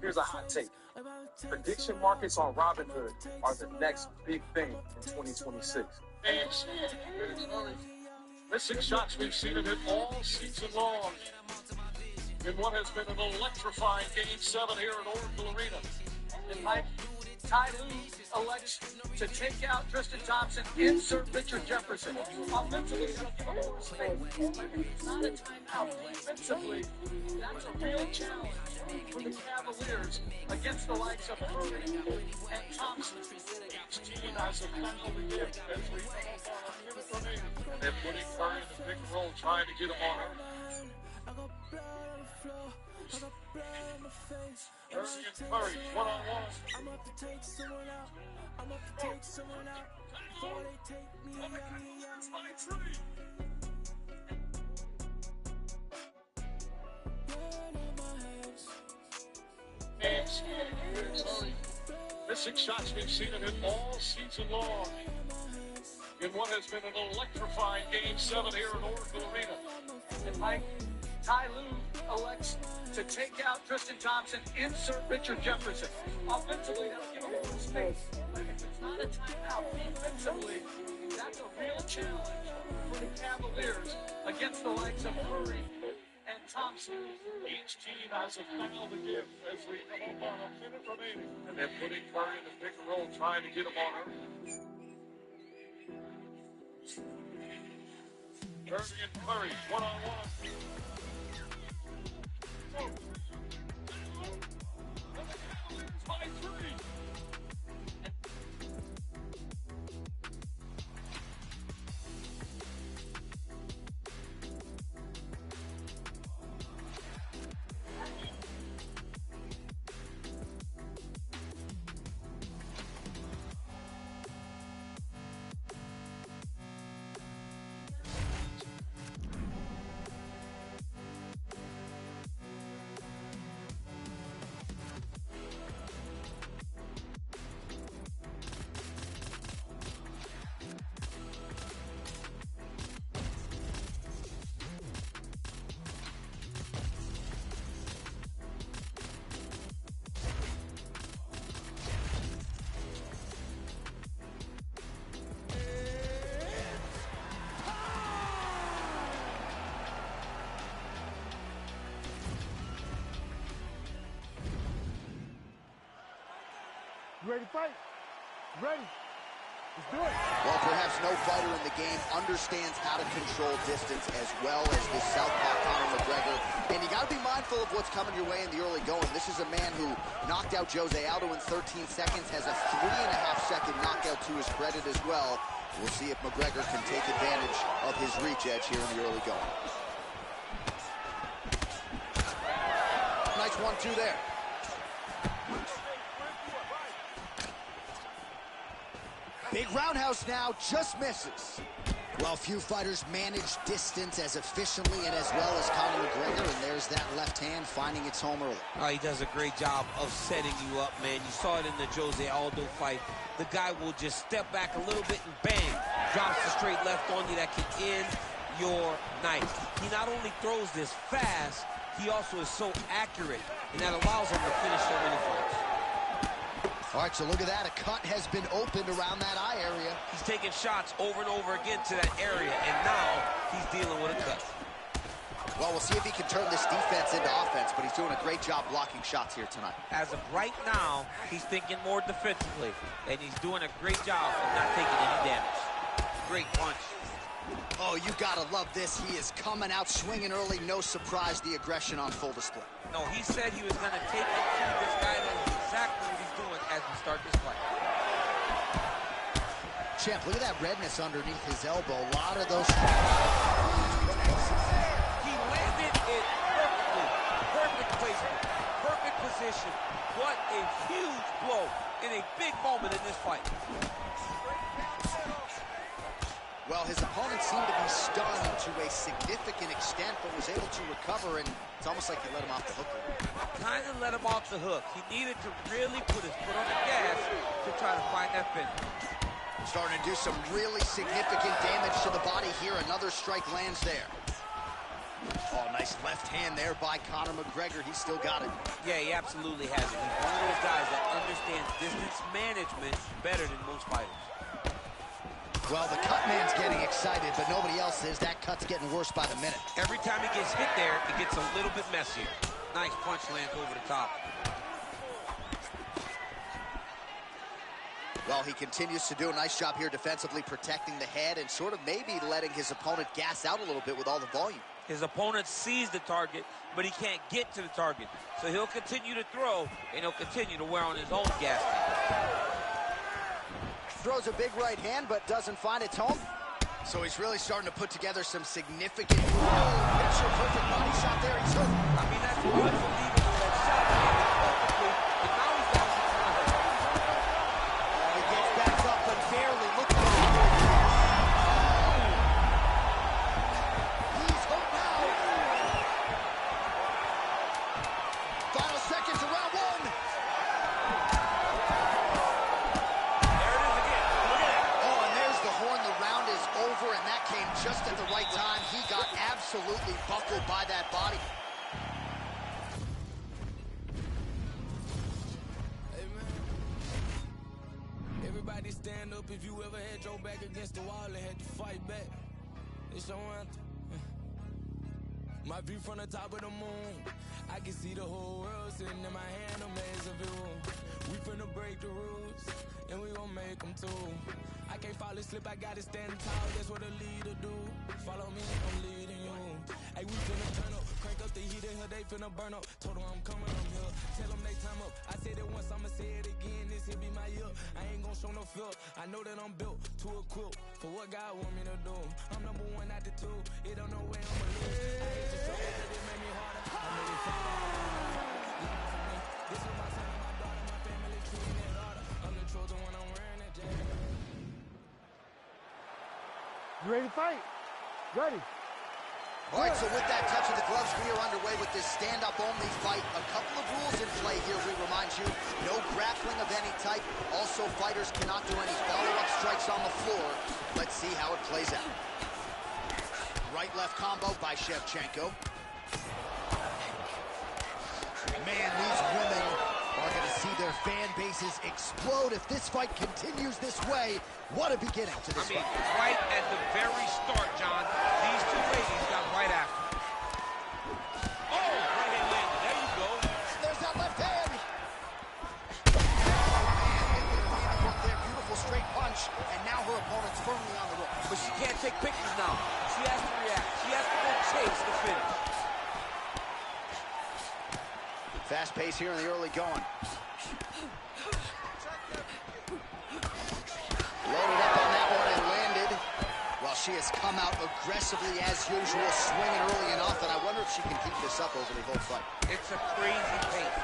Here's a hot take. Prediction markets on Robinhood are the next big thing in 2026. Missing shots, we've seen him hit all season long in what has been an electrifying Game 7 here at Oracle Arena. And Mike, Ty Lue elects to take out Tristan Thompson, insert Richard Jefferson. Offensively, it's not a timeout. Defensively, that's a real challenge for the Cavaliers against the likes of Curry and Thompson. Each team has a foul to give as we come on a and they're putting Curry in the pick and roll, trying to get him on her. Curry and Curry, one-on-one. I'm up to take someone out. I'm up to take someone out before they take me out. Missing shots, we've seen him hit all season long in what has been an electrifying Game 7 here at Oracle Arena. And Mike, Ty Lue elects to take out Tristan Thompson, insert Richard Jefferson. Offensively, that'll give him more space. But if it's not a timeout, defensively, that's a real challenge for the Cavaliers against the likes of Curry and Thompson. Each team has a foul to give as we come on a minute remaining. And they're putting Curry in the pick and roll, trying to get him on her. Curry and Curry, one-on-one. By three. You ready to fight? Ready? Let's do it. Well, perhaps no fighter in the game understands how to control distance as well as this southpaw Conor McGregor. And you got to be mindful of what's coming your way in the early going. This is a man who knocked out Jose Aldo in 13 seconds, has a 3.5-second knockout to his credit as well. We'll see if McGregor can take advantage of his reach edge here in the early going. Nice 1-2 there. Big roundhouse now, just misses. Well, few fighters manage distance as efficiently and as well as Conor McGregor, and there's that left hand finding its home early. He does a great job of setting you up, man. You saw it in the Jose Aldo fight. The guy will just step back a little bit and bang, drops the straight left on you that can end your night. He not only throws this fast, he also is so accurate, and that allows him to finish so many fights. All right, so look at that. A cut has been opened around that eye area. He's taking shots over and over again to that area, and now he's dealing with a cut. Well, we'll see if he can turn this defense into offense, but he's doing a great job blocking shots here tonight. As of right now, he's thinking more defensively, and he's doing a great job of not taking any damage. Great punch. Oh, you gotta love this. He is coming out swinging early. No surprise, the aggression on full display. No, he said he was going to take it to this guy. That's exactly what he's doing as we start this fight. Champ, look at that redness underneath his elbow. A lot of those. He landed it perfectly. Perfect placement. Perfect position. What a huge blow in a big moment in this fight. Well, his opponent seemed to be stunned to a significant extent, but was able to recover, and it's almost like he let him off the hook. Kind of let him off the hook. He needed to really put his foot on the gas to try to find that finish. Starting to do some really significant damage to the body here. Another strike lands there. Oh, nice left hand there by Conor McGregor. He's still got it. Yeah, he absolutely has it. He's one of those guys that understands distance management better than most fighters. Well, the cut man's getting excited, but nobody else is. That cut's getting worse by the minute. Every time he gets hit there, it gets a little bit messier. Nice punch lands over the top. Well, he continues to do a nice job here defensively, protecting the head and sort of maybe letting his opponent gas out a little bit with all the volume. His opponent sees the target, but he can't get to the target. So he'll continue to throw, and he'll continue to wear on his own gas tank. Throws a big right hand, but doesn't find its home. So he's really starting to put together some significant... Oh, picture-perfect body shot there. He's hurt. I mean, that's unbelievable. That shot landed perfectly, and now he's down to the He gets back up, but barely. Look at him. He's hurt now. Final seconds of round one. There it is again. Look at it. Oh, and there's the horn. The round is over, and that came just at the right time. He got absolutely buckled by that body. Hey, man. Everybody stand up if you ever had your back against the wall and had to fight back. It's your anthem. My view from the top of the moon, I can see the whole world sitting in my hand, a maze of view. We finna break the rules, and we gon' make them too. I can't fall asleep, I gotta stand tall, that's what a leader do. Follow me, I'm leading you. Hey, we finna turn up, crank up the heat in here, they finna burn up. Told them I'm coming, I'm here, tell them they time up. I said it once, I'ma say it again, this here be my year. I ain't gon' show no fear, I know that I'm built to equip for what God want me to do. I'm number one, not the two, it don't know where I'ma lose. I hate the struggle, but it made me harder. I made it fun. This is my son and my daughter, my family treating it harder. I'm the chosen one, I'm wearing that jacket. You ready to fight? Ready. All right, so with that touch of the gloves, we are underway with this stand-up-only fight. A couple of rules in play here, we remind you. No grappling of any type. Also, fighters cannot do any follow-up strikes on the floor. Let's see how it plays out. Right-left combo by Shevchenko. Man, these women are going to see their fan bases explode if this fight continues this way. What a beginning to this fight. Right at the very start, John, these two ladies got right after. Oh, right hand landed. There you go. There's that left hand. Man, their beautiful straight punch, and now her opponent's firmly on the ropes. But she can't take pictures now. She has to react. She has to go chase the finish. Fast pace here in the early going. Loaded up on that one and landed. Well, she has come out aggressively as usual, swinging early enough, and I wonder if she can keep this up over the whole fight. It's a crazy pace.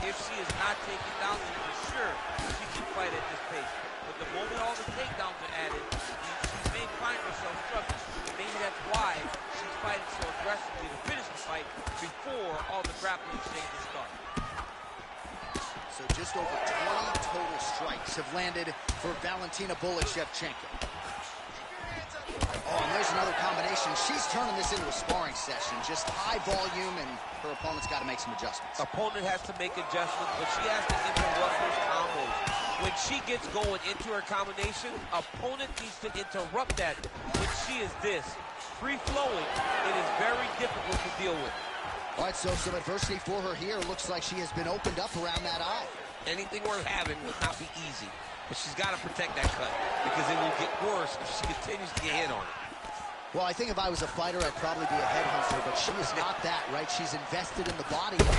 If she is not taken down, then for sure she can fight at this pace. But the moment all the takedowns are added, she may find herself struggling. Maybe that's why she's fighting so aggressively to finish the fight before all the grappling exchanges start. So just over 20 total strikes have landed for Valentina Shevchenko. Oh, and there's another combination. She's turning this into a sparring session. Just high volume, and her opponent's got to make some adjustments. Opponent has to make adjustments, but she has to interrupt those combos. When she gets going into her combination, opponent needs to interrupt that. When she is this free-flowing, it is very difficult to deal with. All right, so some adversity for her here. Looks like she has been opened up around that eye. Anything worth having would not be easy, but she's got to protect that cut because it will get worse if she continues to get hit on it. Well, I think if I was a fighter, I'd probably be a headhunter, but she is not that, right? She's invested in the body. Huge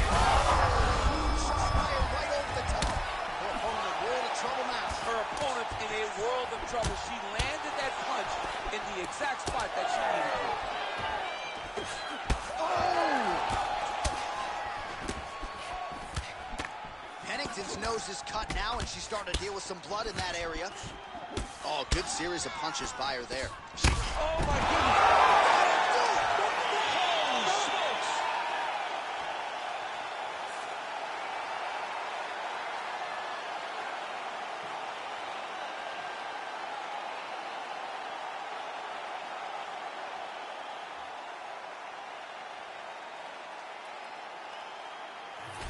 fire right over the top. Her opponent in a world of trouble now. Her opponent in a world of trouble. She landed that punch in the exact spot that she needed to. Pennington's nose is cut now, and she's starting to deal with some blood in that area. Oh, good series of punches by her there. Oh, my goodness. Holy smokes.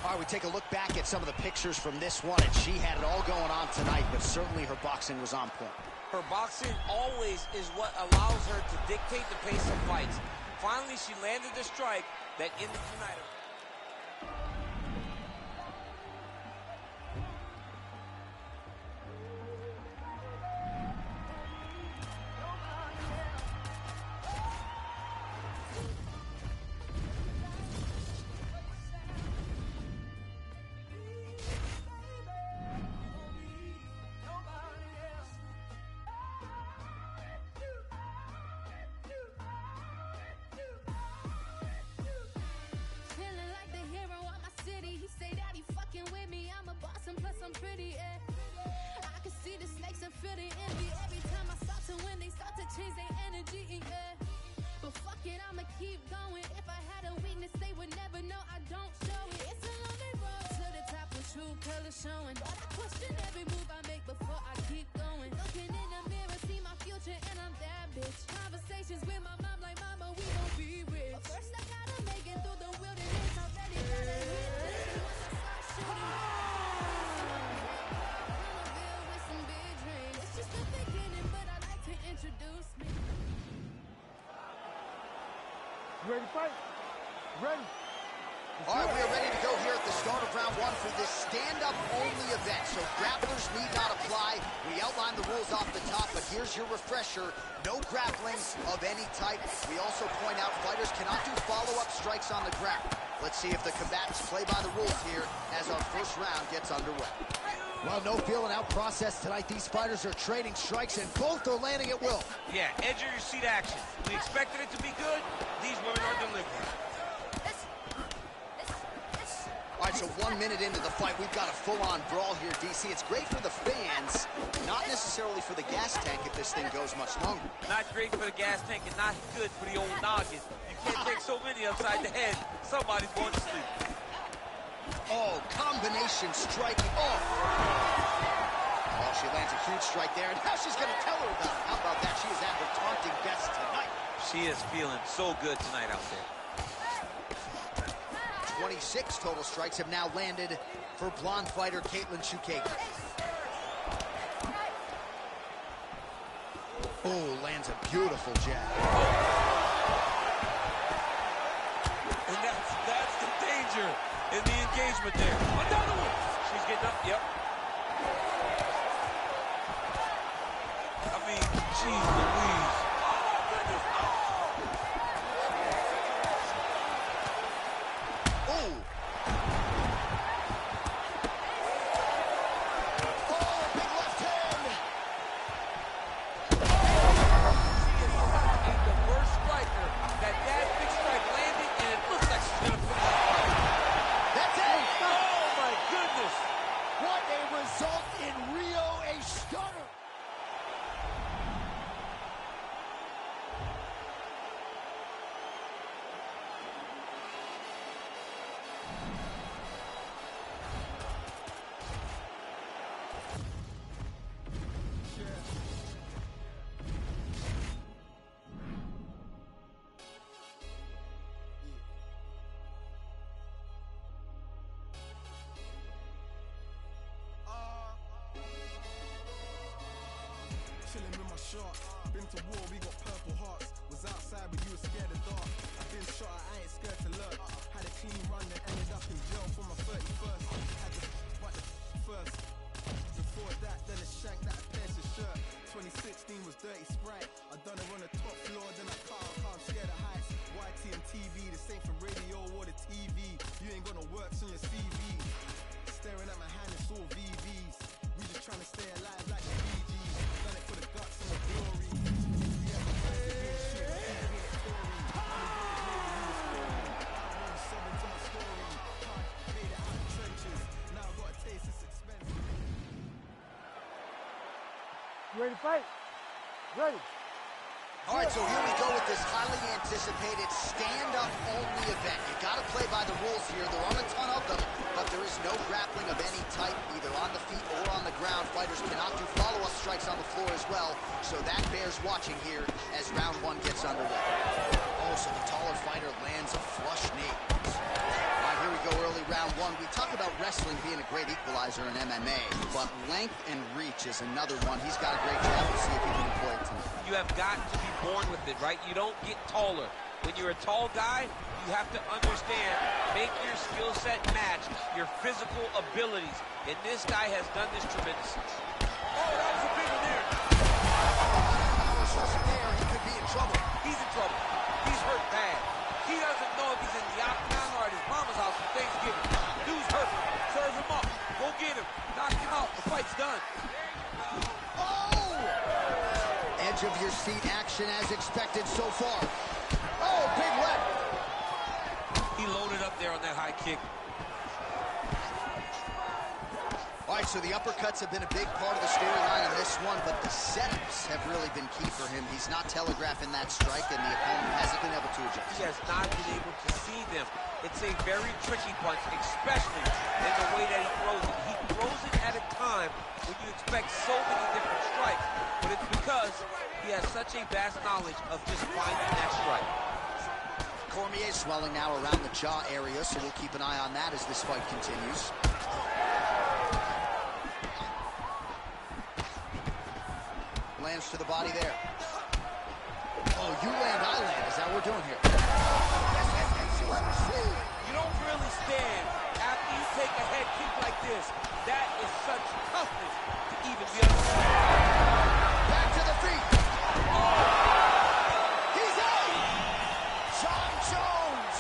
All right, we take a look back at some of the pictures from this one, and she had it all going on tonight, but certainly her boxing was on point. Her boxing always is what allows her to dictate the pace of fights. Finally, she landed the strike that ended the night. Pretty, I can see the snakes and feel the envy every time I start to win. They start to change their energy, but fuck it, I'ma keep going. If I had a weakness, they would never know. I don't show it. It's a lonely road to the top with true colors showing. But I question every move I make before I keep going. Looking in the mirror, see my future, and I'm that bitch. Conversations with my mom like, mama, we gon' be rich. But first I gotta make it through the wilderness. Already gotta hit this. Once I start shooting. Just the beginning, but I like to introduce me. You ready to fight? Ready? All right, we are ready to go here at the start of round one for this stand-up only event. So grapplers need not apply. We outlined the rules off the top, but here's your refresher. No grappling of any type. We also point out fighters cannot do follow-up strikes on the ground. Let's see if the combatants play by the rules here as our first round gets underway. Well, no feeling out process tonight. These fighters are trading strikes, and both are landing at will. Yeah, edge of your seat action. We expected it to be good. These women are delivering. All right, so 1 minute into the fight, we've got a full-on brawl here, DC. It's great for the fans, not necessarily for the gas tank if this thing goes much longer. Not great for the gas tank and not good for the old noggin. You can't take so many upside the head. Somebody's going to sleep. Oh, combination striking. Oh, she lands a huge strike there, and now she's going to tell her about it. How about that? She is at her taunting best tonight. She is feeling so good tonight out there. 26 total strikes have now landed for blonde fighter Caitlin Chukagian. Oh, lands a beautiful jab. And that's the danger in the engagement there. Another one. She's getting up. Yep. I mean, jeez Louise. Oh, my goodness. Oh. Oh, big left hand. She is the worst striker that big strike landed, and it looks like she's going to put it out. That's it. Oh, my goodness. What a result in Rio, a stunner. Chilling with my shots. Been to war, we got purple hearts. Was outside, but you were scared of dark. I've been shot, I ain't scared to lurk. Had a clean run, then ended up in jail for my 31st. Had to fight the first. Before that, then a shank that I pierced his shirt. 2016 was Dirty Sprite. I done it on the top floor, then I can't scare the heights. YT and TV, the same for radio or the TV. You ain't got no works on your CV. Staring at my hand, it's all VVs. We just trying to stay alive like the Bee Gees. Done it for the guts and the glory. We have a massive shit, we ain't story. Subbing to my story. Made it out of trenches. Now I got a taste, it's expensive. You ready to fight? Ready. All right, so here we go with this highly anticipated stand-up only event. You got to play by the rules here. There aren't a ton of them, but there is no grappling of any type, either on the feet or on the ground. Fighters cannot do follow-up strikes on the floor as well, so that bears watching here as round one gets underway. Oh, so the taller fighter lands a flush knee. All right, here we go, early round one. long. We talk about wrestling being a great equalizer in MMA, but length and reach is another one. He's got a great job. We'll see if he can employ it tonight. You have got to be born with it, right? You don't get taller. When you're a tall guy, you have to understand, make your skill set match your physical abilities. And this guy has done this tremendously. Oh, that was a big one there. There, he could be in trouble. He's in trouble. He's hurt bad. He doesn't know if he's in the octagon or at his mama's house for Thanksgiving. Dude's hurt. Serve him up. Go get him. Knock him out. The fight's done. Oh! Edge of your seat action as expected so far. Oh, big left. He loaded up there on that high kick. All right, so the uppercuts have been a big part of the storyline in this one, but the setups have really been key for him. He's not telegraphing that strike, and the opponent hasn't been able to adjust. He has not been able to see them. It's a very tricky punch, especially in the way that he throws it. He throws it at a time when you expect so many different strikes, but it's because he has such a vast knowledge of just finding that strike. Cormier swelling now around the jaw area, so we'll keep an eye on that as this fight continues. Lands to the body there. Oh, you land, I land. Is that what we're doing here? You don't really stand after you take a head kick like this. That is such toughness to even be understood. Back to the feet. He's out. John Jones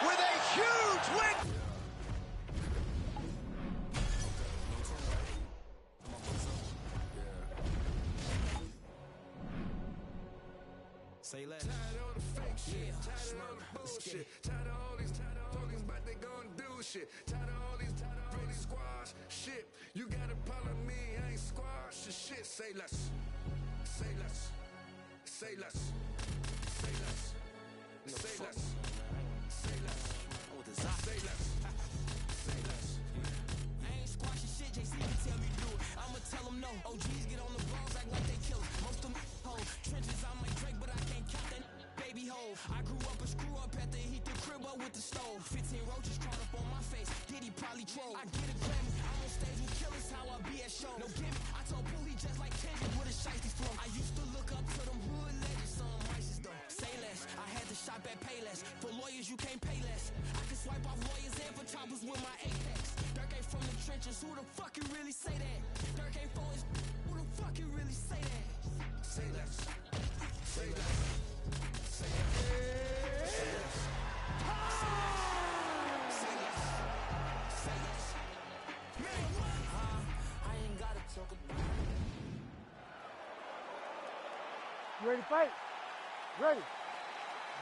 with a huge win. Say less. Tired of all the fake shit. Tired of all the bullshit. Tired of all these but they gon' do shit. Tired of all these squash shit. You gotta follow me, I ain't squash the shit. Say less. Say less. Say less. Say less. Say less. Say less. Say less. Say less. I ain't squashing shit, JC can tell me do it. I'ma tell them no. OGs get on the balls, act like they kill it. Most of them hoes. Trenches, I might Drake, but I can't count that baby hole. I grew up a screw up at the heat the crib up with the stove. 15 roaches crawled up on my face. Did he probably troll? I get a Grammy. I'm on stage with killers, how I be at show. No gimme. I told Bully just like Kendrick with a shiesty flow. I used to look up to them hood legends, some righteous though. Say less. I had to shop at Payless. For lawyers, you can't pay less. I can swipe off lawyers and for choppers with my Apex. Dirk ain't from the trenches. Who the fuck can really say that? Dirk ain't for his. Who the fuck can really say that? Say less. Say less. Say less. Say less. Say less. Say less. Man, what? I ain't gotta talk about it. You ready to fight? Ready.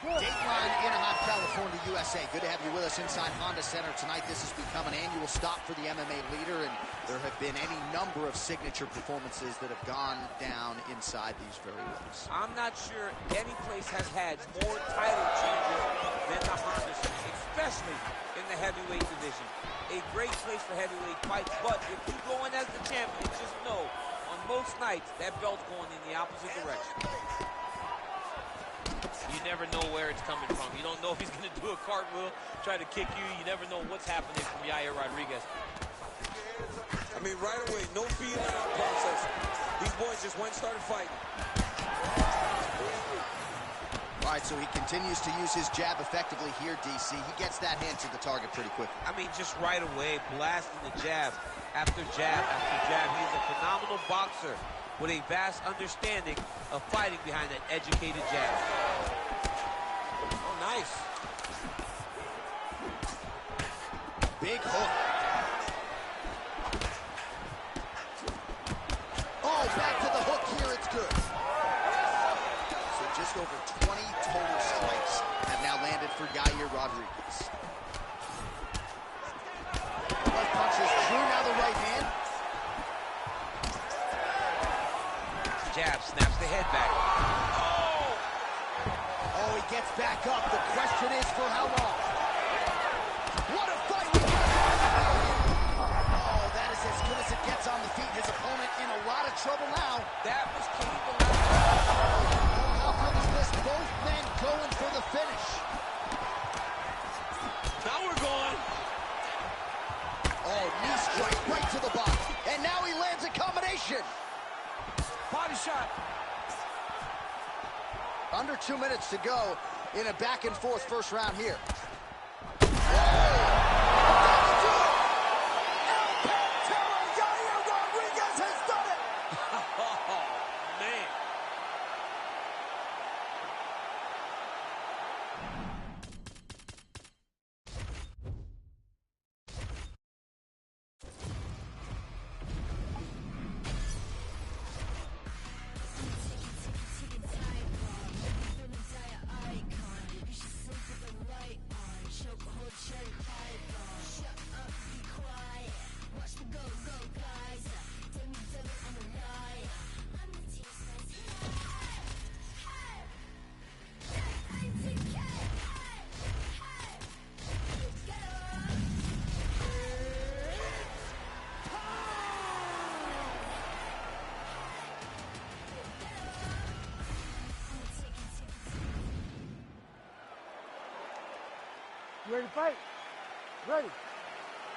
Good. Dateline, Anaheim, California, USA. Good to have you with us inside Honda Center tonight. This has become an annual stop for the MMA leader, and there have been any number of signature performances that have gone down inside these very rooms. I'm not sure any place has had more title changes than the Honda Center, especially in the heavyweight division. A great place for heavyweight fights, but if you go in as the champion, just know, on most nights, that belt's going in the opposite direction. You never know where it's coming from. You don't know if he's going to do a cartwheel, try to kick you. You never know what's happening from Yair Rodriguez. I mean, right away, no feeling out process. These boys just went and started fighting. All right, so he continues to use his jab effectively here, DC. He gets that hand to the target pretty quickly. I mean, just right away, blasting the jab after jab after jab. He's a phenomenal boxer with a vast understanding of fighting behind that educated jab. Oh, nice. Big hook. Oh, back to the hook here, it's good. So just over 20 total strikes have now landed for Yair Rodriguez. Left punch is true, now the right hand. Jab, snaps the head back. Oh, he gets back up. The question is for how long? What a fight we got! Oh, that is as good as it gets on the feet. His opponent in a lot of trouble now. That was key. How good is this? Both men going for the finish. Now we're going. shot. Under 2 minutes to go in a back-and-forth first round here. You ready to fight? Ready.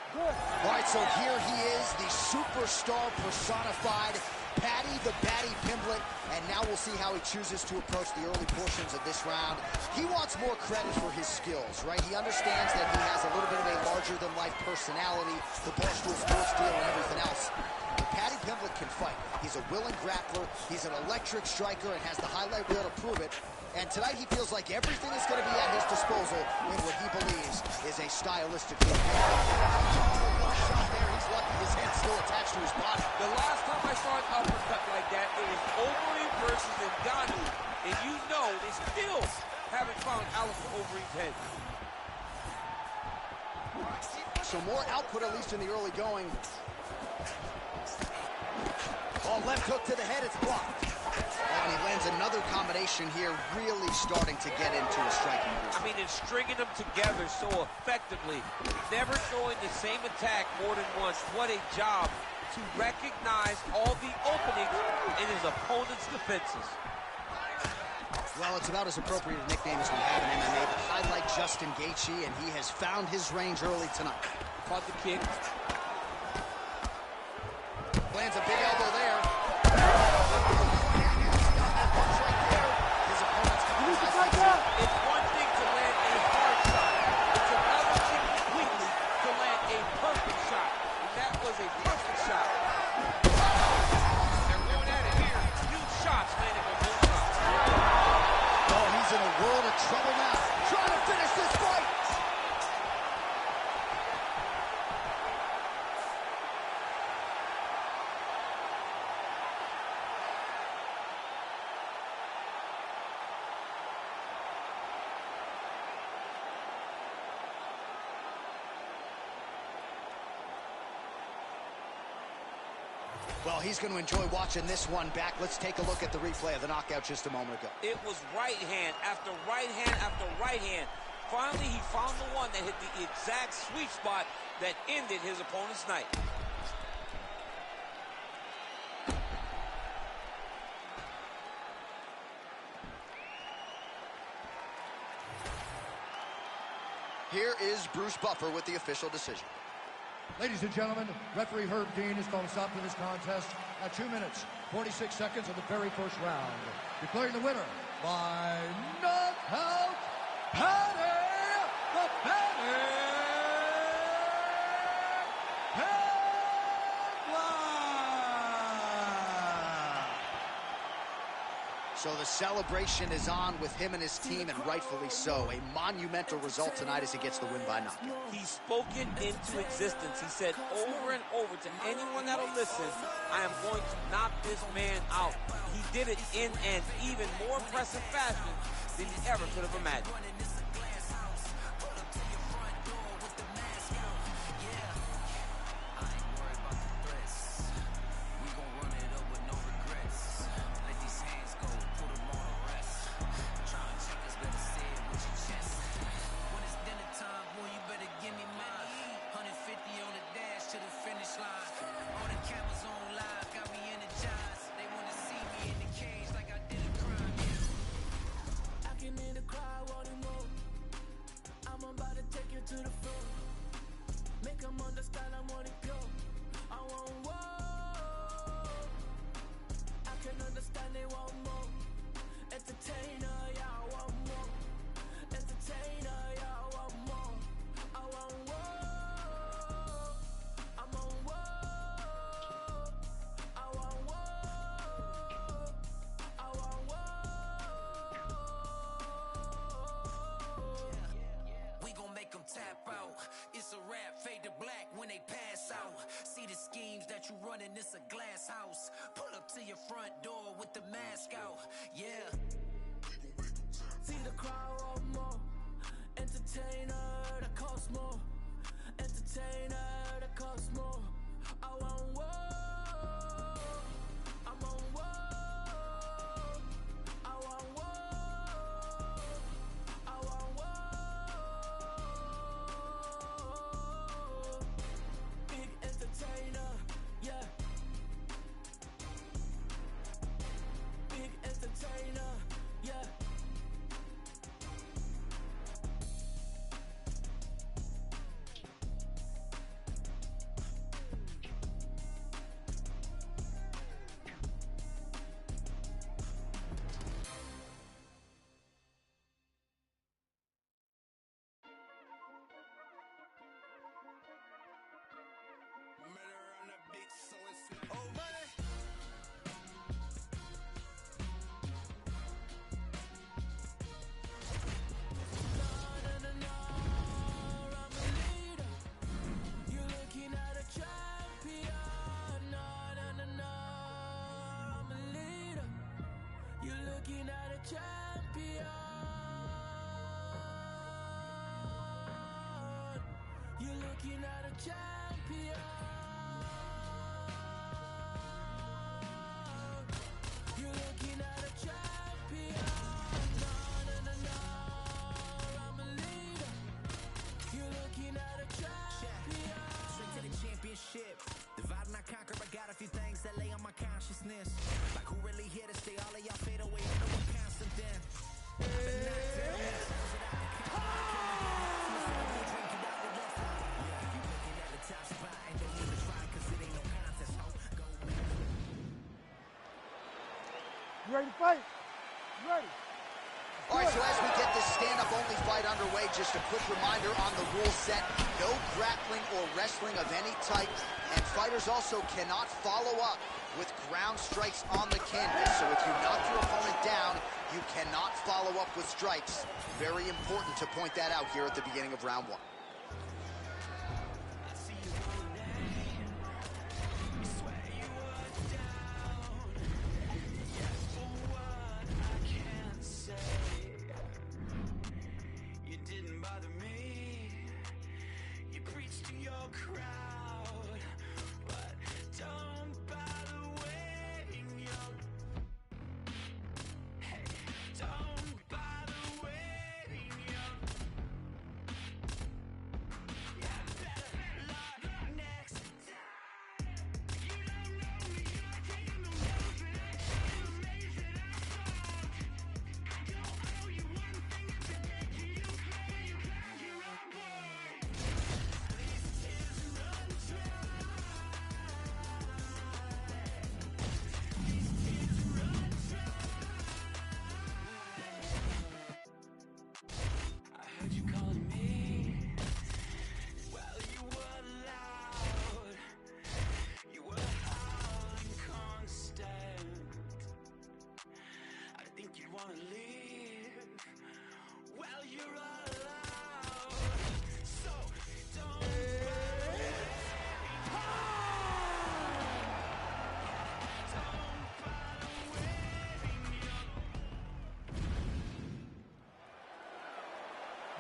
Good. All right, so here he is, the superstar personified, Paddy the Baddy Pimblett, and now we'll see how he chooses to approach the early portions of this round. He wants more credit for his skills, right? He understands that he has a little bit of a larger-than-life personality, the Barstool Sports deal and everything else. But Paddy Pimblett can fight. He's a willing grappler, he's an electric striker, and has the highlight reel to prove it. And tonight he feels like everything is going to be at his disposal in what he believes is a stylistic field. One shot there, he's lucky his head's still attached to his body. The last time I saw an uppercut like that, it was Overeem versus Ngannou. And you know they still haven't found Alistair Overeem's head. So more output, at least in the early going. Oh, left hook to the head, it's blocked. And he lands another combination here, really starting to get into a striking groove. I mean, and stringing them together so effectively, never throwing the same attack more than once. What a job to recognize all the openings in his opponent's defenses. Well, it's about as appropriate a nickname as we have in MMA, but highlight Justin Gaethje, and he has found his range early tonight. Caught the kick. Lands a big elbow there. It's one thing to land a hard shot. It's another thing completely to land a perfect shot. And that was a perfect shot. They're going at it here. Huge shots landing on both sides. Oh, he's in a world of trouble now. Trying to finish this fight. Well, he's going to enjoy watching this one back. Let's take a look at the replay of the knockout just a moment ago. It was right hand after right hand after right hand. Finally, he found the one that hit the exact sweet spot that ended his opponent's night. Here is Bruce Buffer with the official decision. Ladies and gentlemen, referee Herb Dean has called a stop to this contest at 2 minutes, 46 seconds of the very first round. Declaring the winner by knockout, Paddy the Baddy Pimblett. So the celebration is on with him and his team, and rightfully so. A monumental result tonight as he gets the win by knockout. He spoke it into existence. He said over and over to anyone that'll listen, I am going to knock this man out. He did it in an even more impressive fashion than he ever could have imagined. front and it's a glass house. Pull up to your front door with the mask out. Yeah. See the crowd want more. Entertainer that costs more. Entertainer that costs more. I want war. I'm on war. I want war. I want war. Big entertainer, yeah. Big entertainer, yeah. Looking at a champion. You're looking at a champion. You're looking at a champion. No, no, no, no. I'm a leader. You're looking at a champion. Straight to the championship. Divide and I conquer. I got a few things that lay on my consciousness. Like who really here to stay? All of y'all fade away. I know I'm constant then. You ready to fight? You ready? All right, so as we get this stand-up-only fight underway, just a quick reminder on the rule set: no grappling or wrestling of any type, and fighters also cannot follow up with ground strikes on the canvas. So if you knock your opponent down, you cannot follow up with strikes. Very important to point that out here at the beginning of round one.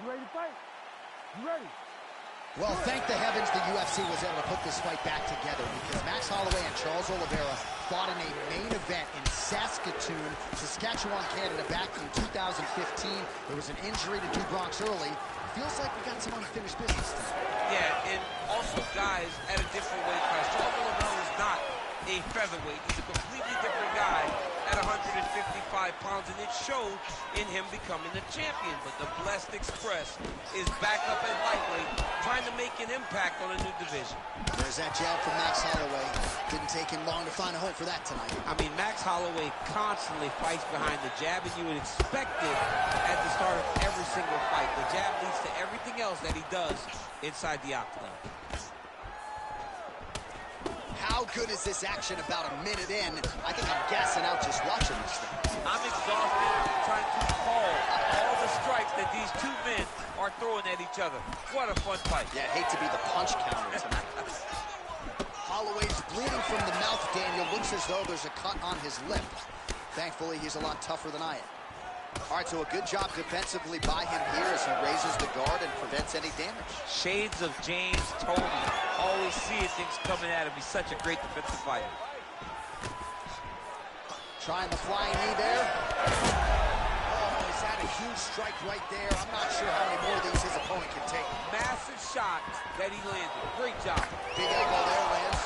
You ready to fight? You ready? Well, thank the heavens the UFC was able to put this fight back together, because Max Holloway and Charles Oliveira fought in a main event in Saskatoon, Saskatchewan, Canada, back in 2015. There was an injury to Du Bronx early. Feels like we got some unfinished business tonight. Yeah, and also guys at a different weight class. Charles Oliveira is not a featherweight. He's a completely different guy at 155 pounds, and it showed in him becoming a champion. But the Blessed Express is back up at lightweight, trying to make an impact on a new division. There's that jab from Max Holloway. Didn't take him long to find a home for that tonight. I mean, Max Holloway constantly fights behind the jab, and you would expect it at the start of every single fight. The jab leads to everything else that he does inside the octagon. How good is this action about a minute in? I think I'm gassing out just watching this thing. I'm exhausted trying to call all the strikes that these two men are throwing at each other. What a fun fight. Yeah, I hate to be the punch counter tonight. Holloway's bleeding from the mouth, Daniel. Looks as though there's a cut on his lip. Thankfully, he's a lot tougher than I am. All right, so a good job defensively by him here as he raises the guard and prevents any damage. Shades of James Toney. Always seeing things coming at him. He's such a great defensive fighter. Trying the flying knee there. Oh, he's had a huge strike right there. I'm not sure how many more of these his opponent can take. Massive shot that he landed. Great job. Big elbow there, lands.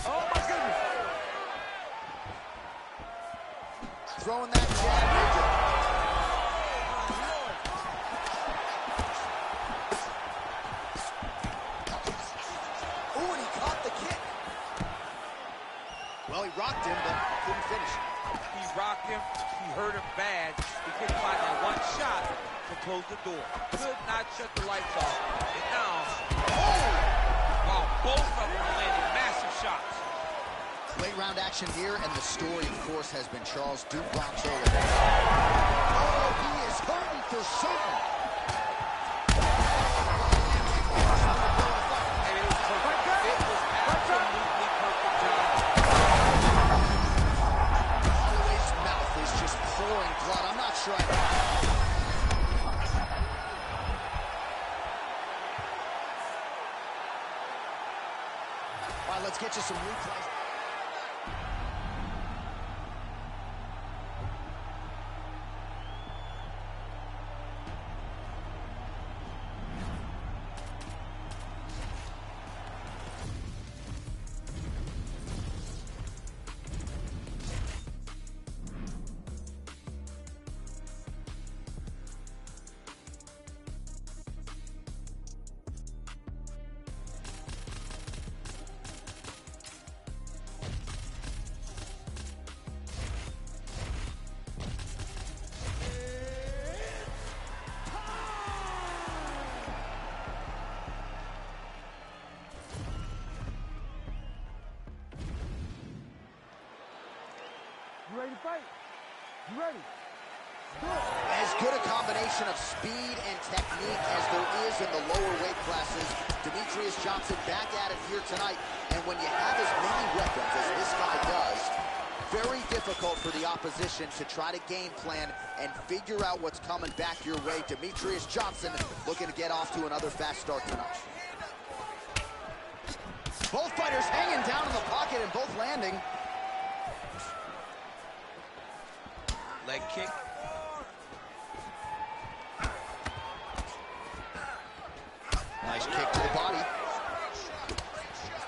Oh, my goodness. Throwing that jab, Major. Ooh, and he caught the kick. Well, he rocked him, but couldn't finish it. He rocked him. He hurt him bad. He couldn't find that one shot to close the door. Could not shut the lights off. And now, wow, both of them are landing massive shots. Late round action here, and the story, of course, has been Charles Duke Bronx over there. Oh, he is hurting for certain. And it was perfect. It was absolutely perfect job. Holloway's mouth is just pouring blood. I'm not sure All right, let's get you some replays. You ready to fight? You ready? As good a combination of speed and technique as there is in the lower weight classes, Demetrious Johnson back at it here tonight. And when you have as many weapons as this guy does, very difficult for the opposition to try to game plan and figure out what's coming back your way. Demetrious Johnson looking to get off to another fast start tonight. Both fighters hanging down in the pocket and both landing. Leg kick. Nice kick to the body.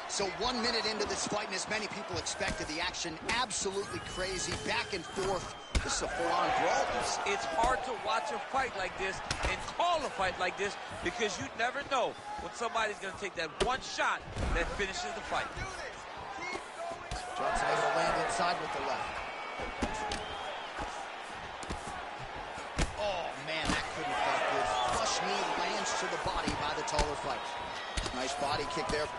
So 1 minute into this fight, and as many people expected, the action absolutely crazy, back and forth. This is a full-on brawl. It's hard to watch a fight like this and call a fight like this because you never know when somebody's going to take that one shot that finishes the fight. Johnson able to land inside with the left. Oh, man, that couldn't have felt good. Flush knee lands to the body by the taller fighter. Nice body kick there.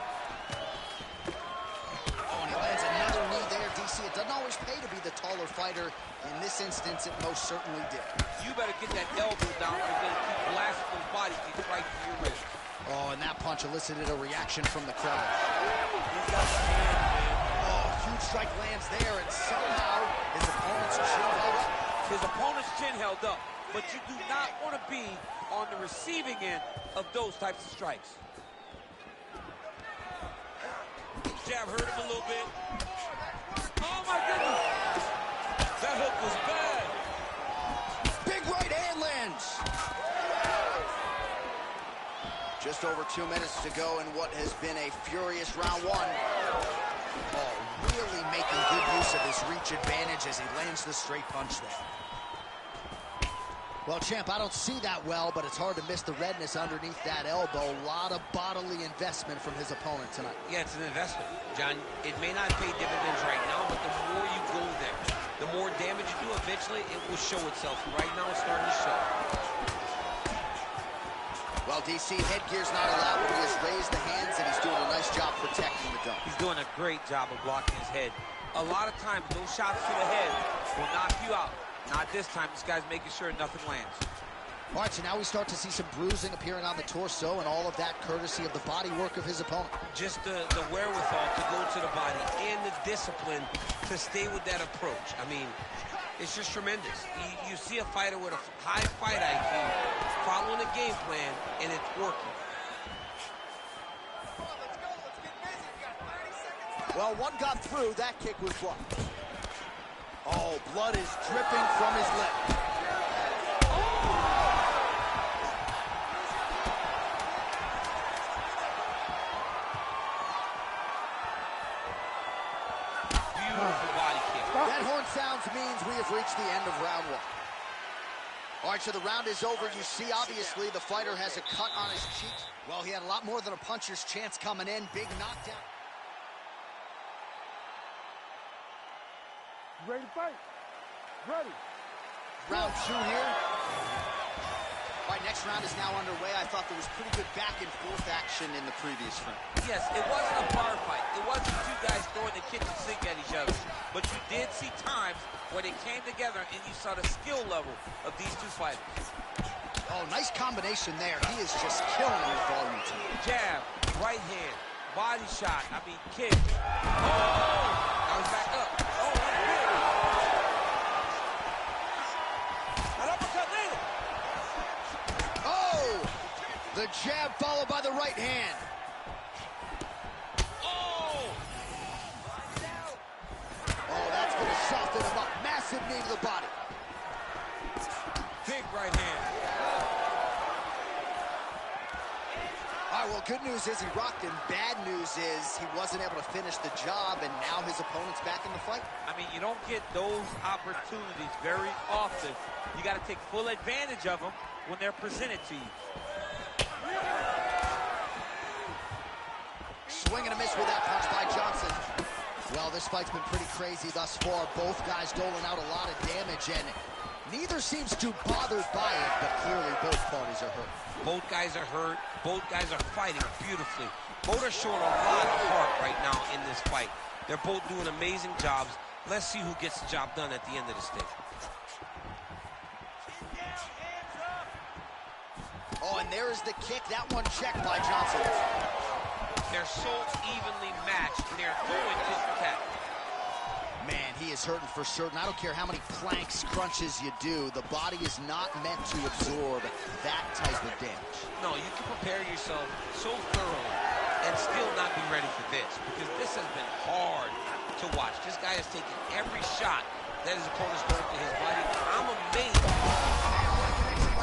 Oh, and he lands another knee there, DC. It doesn't always pay to be the taller fighter. In this instance, it most certainly did. You better get that elbow down or they're going to keep blasting those body kicks right to your wrist. Oh, and that punch elicited a reaction from the crowd. He's got the hand, man. Oh, huge strike lands there, and somehow his opponent's chin held up. His opponent's chin held up, but you do not want to be on the receiving end of those types of strikes. Jab hurt him a little bit. Oh, my goodness. That hook was bad. Big right hand lands. Just over 2 minutes to go in what has been a furious round one. Oh, really making good use of his reach advantage as he lands the straight punch there. Well, champ, I don't see that well, but it's hard to miss the redness underneath that elbow. A lot of bodily investment from his opponent tonight. Yeah, it's an investment, John. It may not pay dividends right now, but the more you go there, the more damage you do, eventually it will show itself. Right now, it's starting to show. Well, DC, headgear's not allowed, but he has raised the hands, and he's doing a nice job protecting the dome. He's doing a great job of blocking his head. A lot of times, those shots to the head will knock you out. Not this time. This guy's making sure nothing lands. All right, so now we start to see some bruising appearing on the torso, and all of that courtesy of the body work of his opponent. Just the wherewithal to go to the body and the discipline to stay with that approach. I mean, it's just tremendous. You see a fighter with a high fight IQ following a game plan, and it's working. Well, one got through. That kick was blocked. Oh, blood is dripping from his lip. That horn sounds means we have reached the end of round one. All right, so the round is over. You see, obviously, the fighter has a cut on his cheek. Well, he had a lot more than a puncher's chance coming in. Big knockdown. Ready to fight? Ready. Round two here. All right, next round is now underway. I thought there was pretty good back and forth action in the previous round. Yes, it wasn't a bar fight. It wasn't two guys throwing the kitchen sink at each other. But you did see times where they came together and you saw the skill level of these two fighters. Oh, nice combination there. He is just killing with volume tonight. Jab, right hand, body shot, I mean kick. Oh! Now he's back up. Oh, that's big. An uppercut later. Oh! The jab followed by the right hand. Oh, that's going to soften him up. Massive knee to the body. Big right hand. All right, well, good news is he rocked him. Bad news is he wasn't able to finish the job, and now his opponent's back in the fight. I mean, you don't get those opportunities very often. You got to take full advantage of them when they're presented to you. Swing and a miss with that punch by Johnson. Well, this fight's been pretty crazy thus far. Both guys doling out a lot of damage, and neither seems too bothered by it, but clearly both parties are hurt. Both guys are hurt. Both guys are fighting beautifully. Both are showing a lot of heart right now in this fight. They're both doing amazing jobs. Let's see who gets the job done at the end of the stick. Oh, and there is the kick. That one checked by Johnson. They're so evenly matched, and they're throwing tit for tat. Man, he is hurting for certain. I don't care how many planks, crunches you do. The body is not meant to absorb that type of damage. No, you can prepare yourself so thoroughly and still not be ready for this, because this has been hard to watch. This guy is taking every shot that his opponent's throwing to his body. I'm amazed.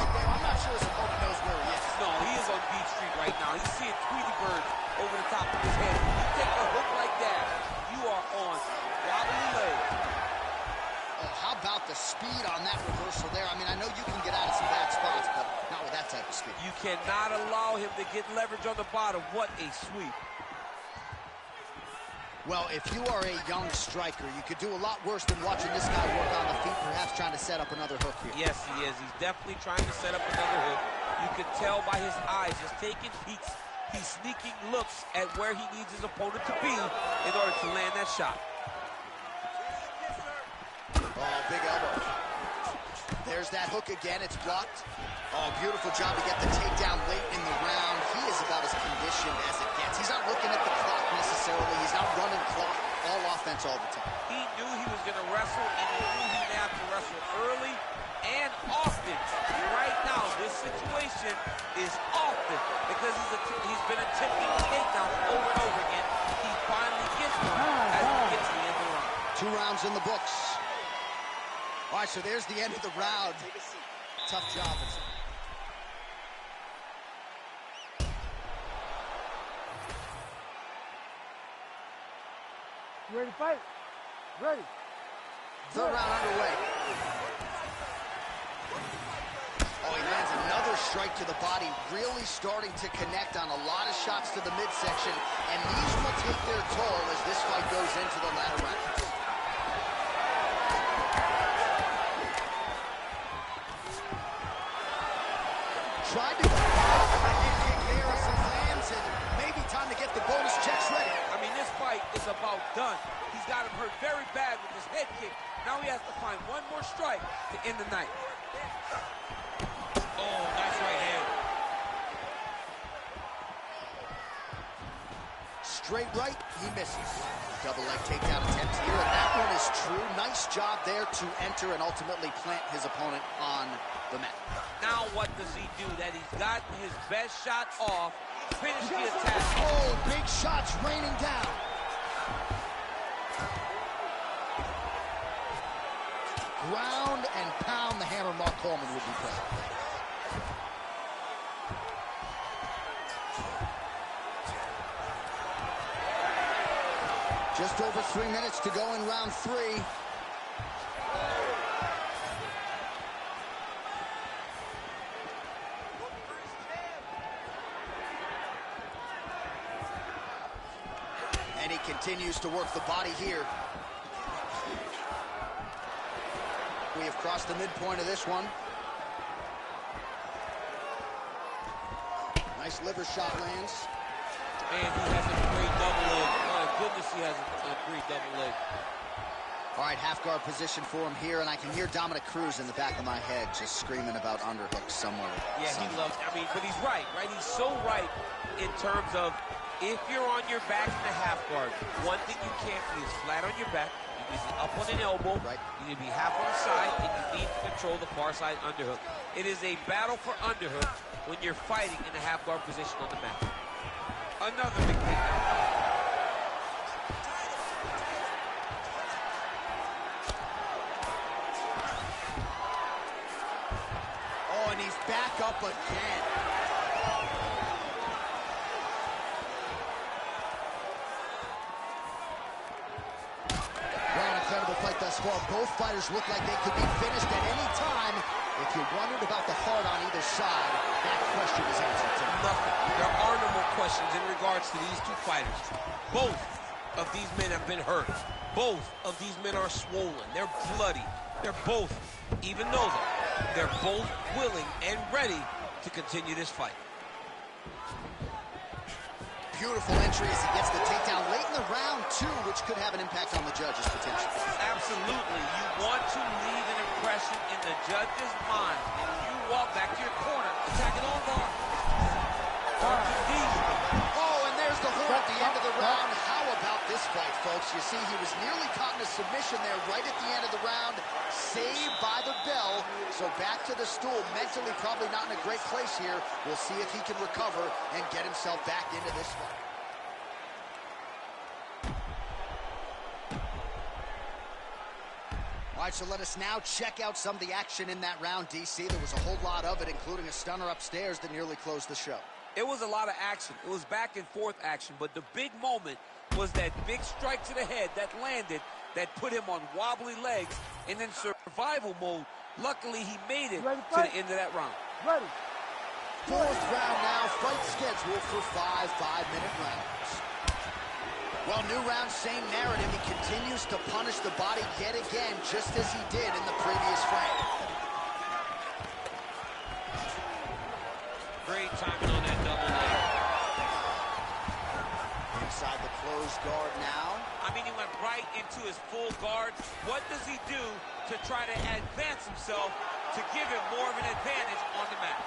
I'm not sure his opponent knows where he is. No, he is on Beach Street right now. He's seeing Tweety Bird over the top of his head. You take a hook like that, you are on wobbly legs. Oh, how about the speed on that reversal there? I mean, I know you can get out of some bad spots, but not with that type of speed. You cannot allow him to get leverage on the bottom. What a sweep. Well, if you are a young striker, you could do a lot worse than watching this guy work on the feet, perhaps trying to set up another hook here. Yes, he is. He's definitely trying to set up another hook. You can tell by his eyes, just taking peeks. He's sneaking looks at where he needs his opponent to be in order to land that shot. Oh, big elbow. There's that hook again. It's blocked. Oh, beautiful job to get the takedown late in the round. He is about as conditioned as it gets. He's not looking at the clock necessarily. He's not running clock, all offense all the time. He knew he was going to wrestle, and he knew he would have to wrestle early and often. Right now, this situation is often because he's been attempting takedowns over and over again. He finally gets one as he gets to the end of the round. 2 rounds in the books. All right, so there's the end of the round. Tough job. You ready to fight? Ready. Third round underway. Oh, he lands another strike to the body, really starting to connect on a lot of shots to the midsection, and these will take their toll as this fight goes into the latter rounds. Tried to kick there as it lands, and maybe time to get the bonus checks ready. I mean, this fight is about done. He's got him hurt very bad with his head kick. Now he has to find one more strike to end the night. Oh, straight right, he misses. Double leg takedown attempt here, and that one is true. Nice job there to enter and ultimately plant his opponent on the mat. Now what does he do? That he's gotten his best shot off, finish the attack. Oh, big shots raining down. Ground and pound, the hammer Mark Coleman would be proud. Just over 3 minutes to go in round 3. And he continues to work the body here. We have crossed the midpoint of this one. Nice liver shot lands. Man, he has a great double leg. My goodness, he has a great double leg. All right, half guard position for him here, and I can hear Dominic Cruz in the back of my head just screaming about underhooks somewhere. Yeah, he loves, I mean, but he's right? He's so right in terms of if you're on your back in the half guard, one thing you can't be is flat on your back. You need to be up on an elbow. Right. You need to be half on the side, and you need to control the far side underhook. It is a battle for underhook when you're fighting in the half guard position on the mat. Another big takedown. Oh, and he's back up again. Well, an incredible fight thus far. Both fighters look like they could be finished at any time. If you wondered about the heart on either side, that question is answered tonight. Nothing. There are no more questions in regards to these two fighters. Both of these men have been hurt. Both of these men are swollen. They're bloody. They're both, even though they're both willing and ready to continue this fight. Beautiful entry as he gets the takedown late in the round 2, which could have an impact on the judges potentially. Absolutely. You want to leave an impression in the judge's mind. And you walk back to your corner, attacking on guard. Oh, and there's the horn at the end of the round. How about this fight, folks? You see, he was nearly caught in a submission there right at the end of the round. Saved by the bell. So back to the stool. Mentally probably not in a great place here. We'll see if he can recover and get himself back into this fight. All right, so let us now check out some of the action in that round, DC. There was a whole lot of it, including a stunner upstairs that nearly closed the show. It was a lot of action. It was back and forth action, but the big moment was that big strike to the head that landed, that put him on wobbly legs, and then survival mode. Luckily, he made it to the end of that round. Ready. Fourth round now, fight scheduled for 5 5-minute rounds. Well, new round, same narrative. He continues to punish the body yet again, just as he did in the previous frame. Great timing on that double leg. Inside the closed guard now. I mean, he went right into his full guard. What does he do to try to advance himself to give him more of an advantage on the mat?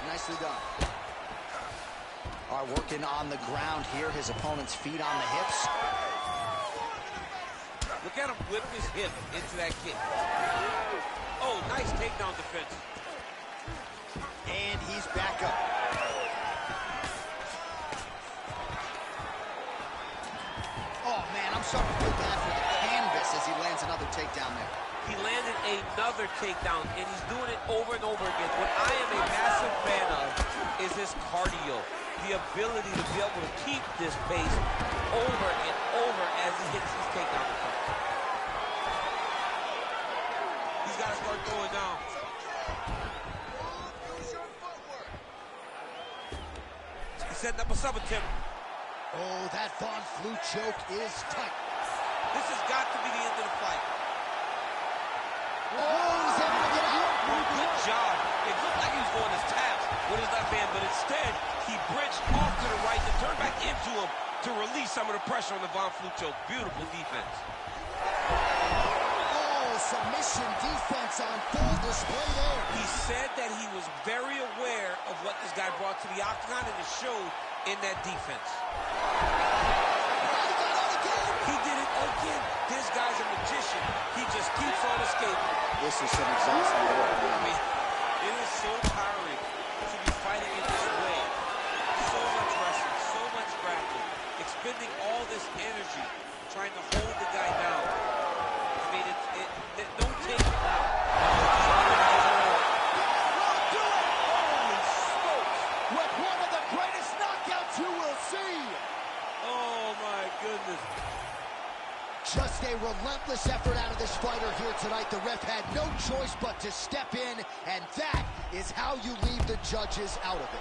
Nicely done. All right, working on the ground here. His opponent's feet on the hips. Look at him whip his hip into that kick. Oh, nice takedown defense. And he's back up. Oh, man, I'm starting to feel bad for the canvas as he lands another takedown there. He landed another takedown, and he's doing it over and over again. What I am a massive fan of is his cardio. The ability to be able to keep this pace over and over as he hits his takedown defense. He's got to start going down. He's setting up a sub-attempt. Oh, that Von Flue choke is tight. This has got to be the end of the fight. Oh, he's able to get out. Good job. It looked like he was going to tap with his left hand, but instead, he bridged off to the right to turn back into him to release some of the pressure on the Von Flue choke. Beautiful defense. Oh, submission defense on full display there. He said that he was very aware of what this guy brought to the octagon, and it showed in that defense. He did it again. This guy's a magician. He just keeps on escaping. This is some exhausting work, man. I mean, it is so tiring to be fighting in this way. So much wrestling, so much grappling, expending all this energy trying to hold the guy down. I mean, don't take it out. Holy smokes! With one of the greatest knockouts you will see! Oh, my goodness. Just a relentless effort out of this fighter here tonight. The ref had no choice but to step in, and that is how you leave the judges out of it.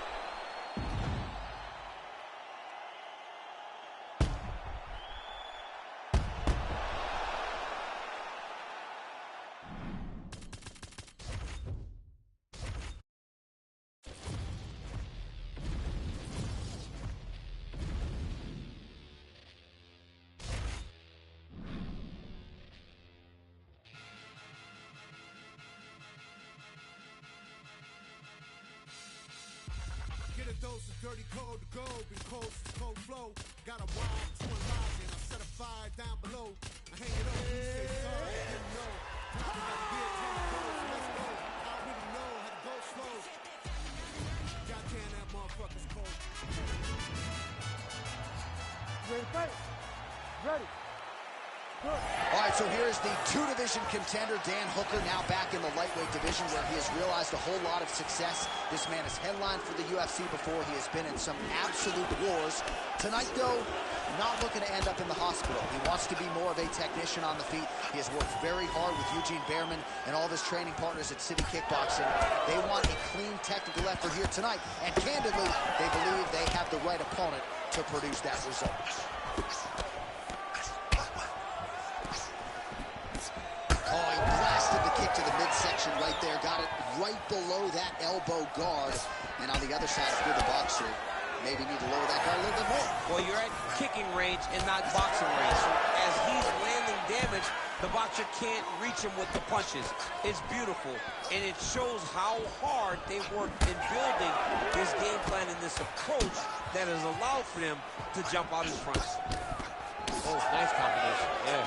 Get a dose of dirty cold to go, been cold since cold flow. Got a wild to unlock and I set a fire down below. I hang it up, you say sorry, I didn't know. Time to have a beer, 10 cold, so let's go. I already know how to go slow. Goddamn, that motherfucker's cold. Ready to fight? Ready. Good. All right, so here's the two-division contender, Dan Hooker, now back in the lightweight division where he has realized a whole lot of success. This man has headlined for the UFC before. He has been in some absolute wars. Tonight, though, not looking to end up in the hospital. He wants to be more of a technician on the feet. He has worked very hard with Eugene Behrman and all of his training partners at City Kickboxing. They want a clean technical effort here tonight, and candidly, they believe they have the right opponent to produce that result. Oh, he blasted the kick to the midsection right there. Got it right below that elbow guard. And on the other side, if you're the boxer, maybe need to lower that guard a little bit more. Well, you're at kicking range and not boxing range. So as he's landing damage, the boxer can't reach him with the punches. It's beautiful, and it shows how hard they worked in building this game plan and this approach that has allowed for them to jump out in front. Oh, nice combination, yeah.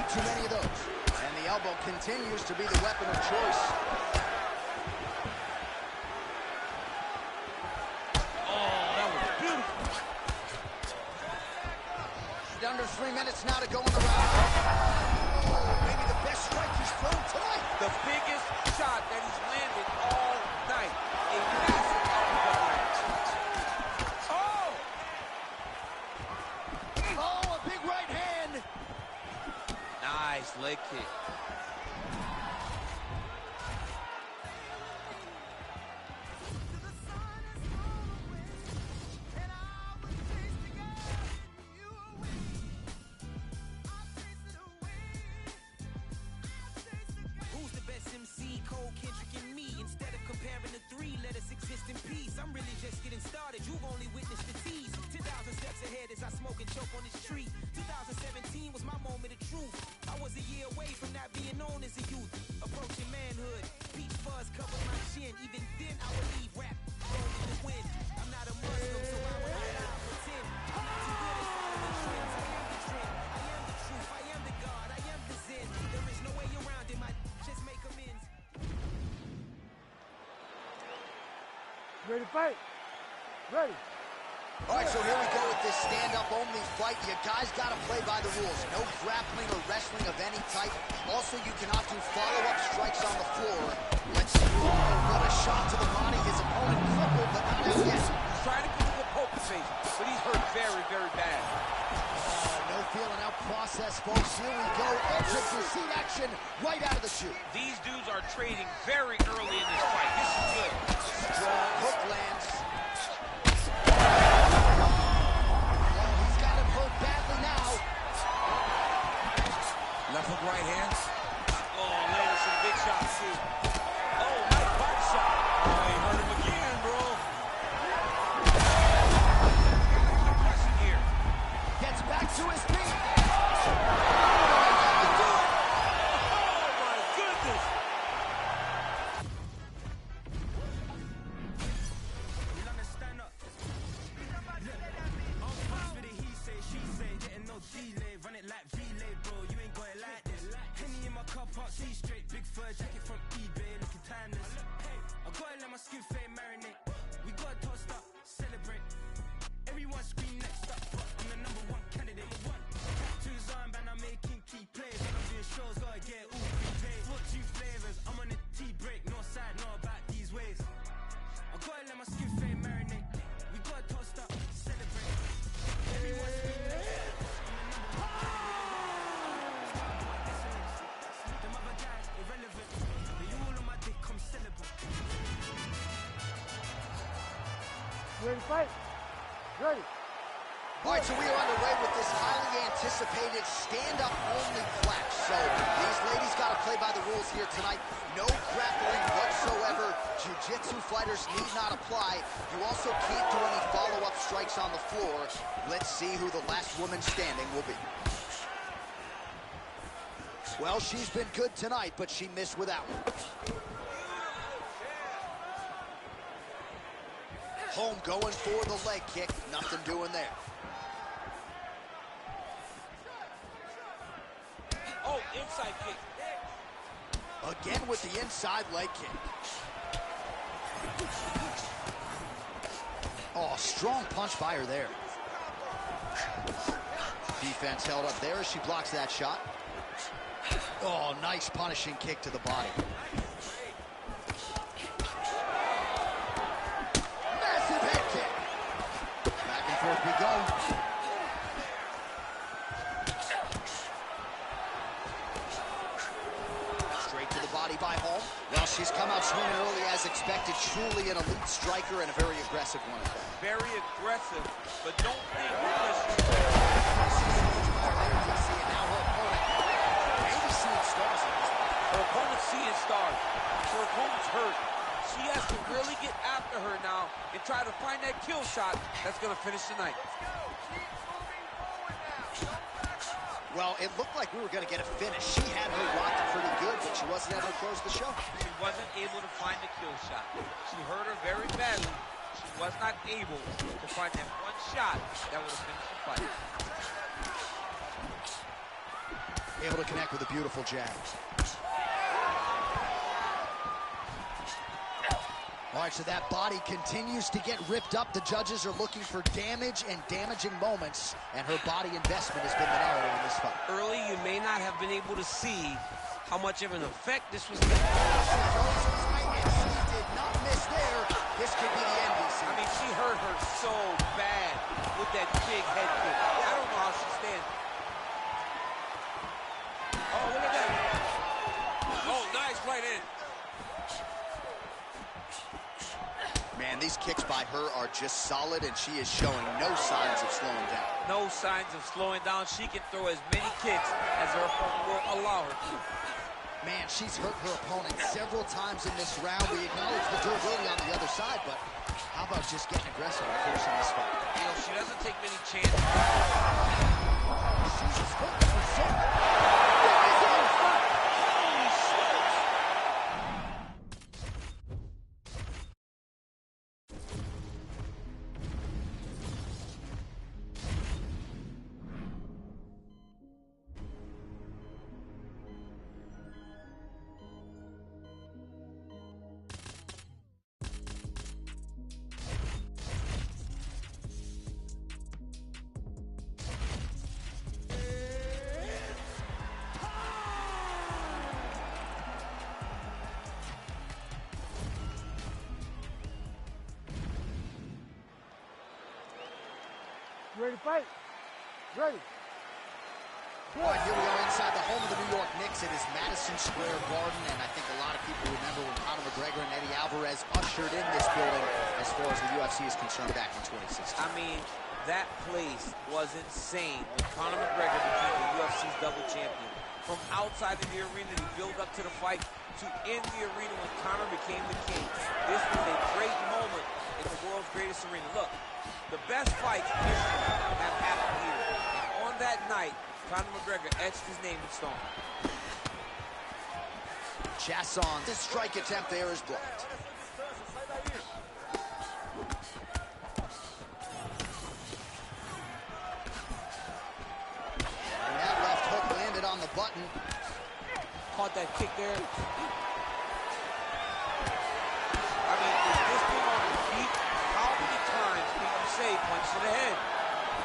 Too many of those. And the elbow continues to be the weapon of choice. Oh, that was beautiful. Under 3 minutes now to go in the round. Maybe the best strike he's thrown tonight. The biggest shot that he's landed all night. A massive uppercut. Oh! Oh, a big right hand. Nice leg kick. Who's the best MC? Cole, Kendrick, and me. Instead of comparing the three, let us exist in peace. I'm really just getting started. You've only witnessed the tease. 10,000 steps ahead as I smoke and choke on this tree. 2017 was my moment of truth. I was a year away from not being known as a youth. Approaching manhood, peach fuzz covered my chin. Even then I would leave rap thrown in the wind. I'm not a Muslim, so I would not lie, pretend. I'm not too good at following trends. I am the trend, I am the truth, I am the God, I am the Zen. There is no way around it, my just make amends. Ready to fight? Ready. All right, so here we go with this stand-up only fight. You guys got to play by the rules. No grappling or wrestling of any type. Also, you cannot do follow-up strikes on the floor. Let's see. Oh, what a shot to the body. His opponent crippled, but not out yet. He's trying to get to the poker face, but he's hurt very, very bad. Oh, no feeling out process, folks. Here we go. Exit receipt action right out of the chute. These dudes are trading very early in this fight. This is good. Strong hook lands. Badly now. Left hook, right hand. Oh, landed some big shots too. Oh, nice body shot. Oh, he hurt him again, bro. Pressing here. Gets back to his feet. Oh, my goodness. delay, run it like relay, bro. You ain't got it like this. Henny in my car park, see straight. Big fur jacket from eBay, looking timeless. I gotta let my skin fade marinate. We gotta toast up, celebrate. Everyone scream next up, but I'm the #1 candidate. Tattoos on, man, I'm making key plays. When I'm doing shows, gotta get all prepaid. 14 flavors, I'm on a tea break. No side, know about these ways. I gotta let my skin fade marinate. We gotta toast up, celebrate. Everyone scream next up, I'm the #1 candidate. Starboy excellence. Them other guys, irrelevant. They all on my dick, come celebrate. Ready to fight? Ready. All right, so we are underway with this highly anticipated stand-up only clash. So these ladies got to play by the rules here tonight. No grappling whatsoever. Jiu-jitsu fighters need not apply. You also can't do any follow-up strikes on the floor. Let's see who the last woman standing will be. Well, she's been good tonight, but she missed with that one. Home going for the leg kick. Nothing doing there. Oh, inside kick. Again with the inside leg kick. Oh, strong punch by her there. Defense held up there as she blocks that shot. Oh, nice punishing kick to the body. Massive head kick. Back and forth we go. Straight to the body by Holm. Well, she's come out swinging early as expected. Truly an elite striker and a very aggressive one. Very aggressive, but don't think her opponent's seeing stars. Her opponent's hurt. She has to really get after her now and try to find that kill shot that's going to finish the night. Well, it looked like we were going to get a finish. She had her rocked pretty good, but she wasn't able to close the show. She wasn't able to find the kill shot. She hurt her very badly. She was not able to find that one shot that would have finished the fight. Able to connect with a beautiful jab. All right, so that body continues to get ripped up. The judges are looking for damage and damaging moments, and her body investment has been the narrative in this fight. Early, you may not have been able to see how much of an effect this was. She goes right, and she did not miss there. This could be the NBC. I mean, she hurt her so bad with that big head kick. I don't know how she stands. Oh, look at that. Oh, nice right in. Man, these kicks by her are just solid, and she is showing no signs of slowing down. No signs of slowing down. She can throw as many kicks as her opponent will allow her to. Man, she's hurt her opponent several times in this round. We acknowledge the durability on the other side, but how about just getting aggressive and forcing this fight? You know, she doesn't take many chances. She's just looking for something. Ready to fight? Ready. All right, here we are inside the home of the New York Knicks. It is Madison Square Garden, and I think a lot of people remember when Conor McGregor and Eddie Alvarez ushered in this building as far as the UFC is concerned back in 2016. I mean, that place was insane when Conor McGregor became the UFC's double champion. From outside of the arena to build up to the fight to in the arena when Conor became the king. This was a great moment in the world's greatest arena. Look, the best fights in history have happened here. And on that night, Conor McGregor etched his name in stone. Chasson, this strike attempt there is blocked. the button. Caught that kick there. I mean, with this thing on her feet, how many times can you say punch to the head?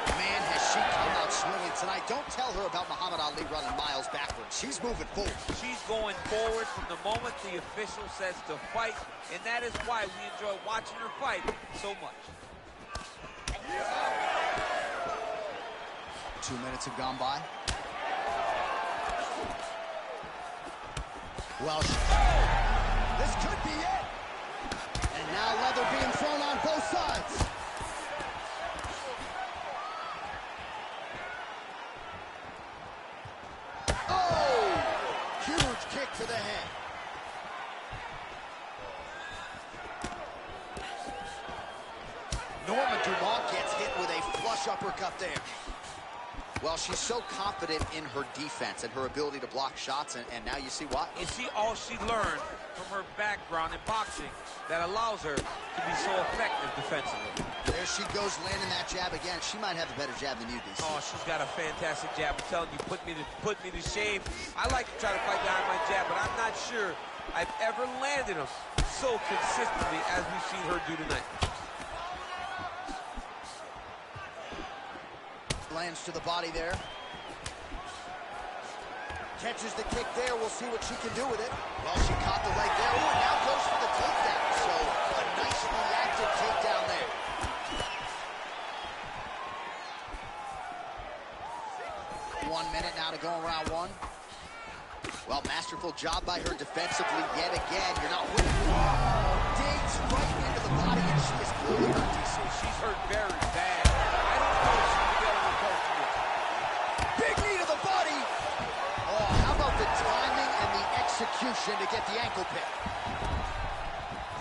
Man, has she come out swinging tonight. Don't tell her about Muhammad Ali running miles backwards. She's moving forward. She's going forward from the moment the official says to fight, and that is why we enjoy watching her fight so much. 2 minutes have gone by. Well, this could be it. And now leather being thrown on both sides. Oh! Huge kick to the head. Norma Dumont gets hit with a flush uppercut there. Well, she's so confident in her defense and her ability to block shots, and now you see why. You see all she learned from her background in boxing that allows her to be so effective defensively. There she goes, landing that jab again. She might have a better jab than you, DC. Oh, she's got a fantastic jab. I'm telling you, put me to shame. I like to try to fight behind my jab, but I'm not sure I've ever landed them so consistently as we've seen her do tonight. Lands to the body there. Catches the kick there. We'll see what she can do with it. Well, she caught the leg there. Ooh, and now goes for the takedown. So a nice reactive takedown there. One minute now to go in round one. Well, masterful job by her defensively yet again. You're not winning. Digs right into the body, and she is clearly hurt, DC. She's hurt very bad. I don't know if she can get a recovery. Big knee to the body. Oh, how about the timing and the execution to get the ankle pick?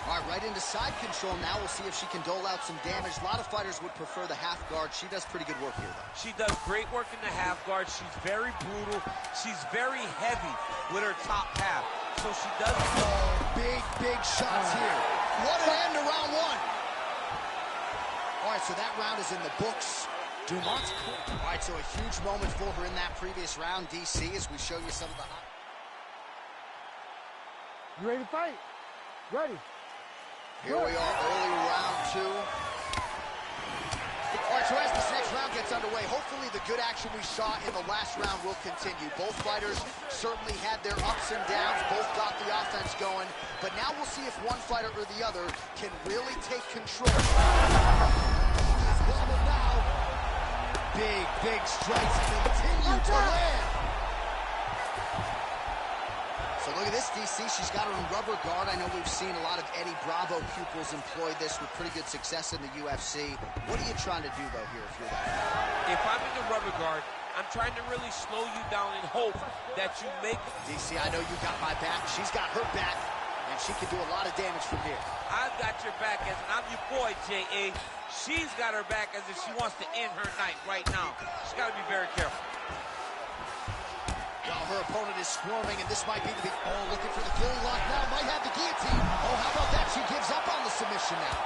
All right, right into side control now. We'll see if she can dole out some damage. A lot of fighters would prefer the half guard. She does pretty good work here, though. She does great work in the half guard. She's very brutal. She's very heavy with her top half. So she does... Oh, big shots here. What an end to round one. All right, so that round is in the books. Dumont's cool. All right, so a huge moment for her in that previous round, DC, as we show you some of the... You ready to fight? Ready. Here we are, early round two. All right, so as this next round gets underway, hopefully the good action we saw in the last round will continue. Both fighters certainly had their ups and downs, both got the offense going, but now we'll see if one fighter or the other can really take control. He's wobbled now. Big strikes continue to land. So look at this, DC. She's got her in rubber guard. I know we've seen a lot of Eddie Bravo pupils employ this with pretty good success in the UFC. What are you trying to do, though, here if you're that? If I'm in the rubber guard, I'm trying to really slow you down and hope that you make... DC, I know you got my back. She's got her back, and she can do a lot of damage from here. I've got your back, as I'm your boy, J.A. She's got her back as if she wants to end her night right now. She's got to be very careful. Well, her opponent is squirming, and this might be the... Oh, looking for the killing lock now. Might have the guillotine. Oh, how about that? She gives up on the submission now.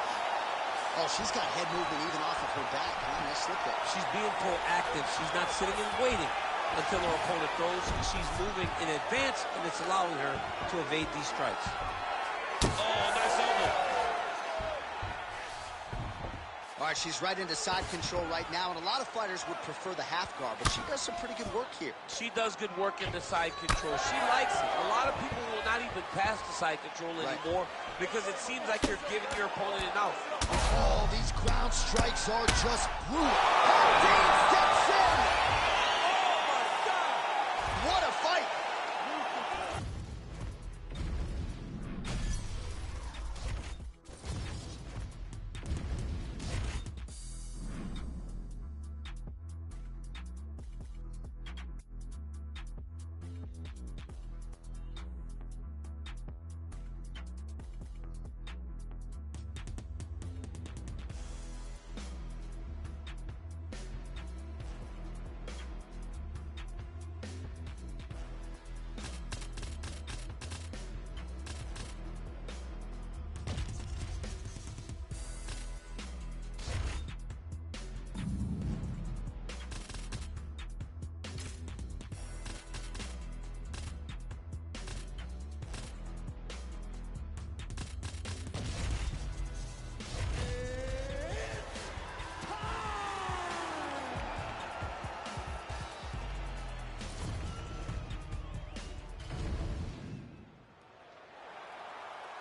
Oh, she's got head movement even off of her back. Nice slip there. She's being proactive. She's not sitting and waiting until her opponent throws. She's moving in advance, and it's allowing her to evade these strikes. Oh, nice elbow. All right, she's right into side control right now, and a lot of fighters would prefer the half guard, but she does some pretty good work here. She does good work in the side control. She likes it. A lot of people will not even pass the side control anymore because it seems like you're giving your opponent an out. Oh, these ground strikes are just brutal. Dean steps in. Oh, my God. What a fight.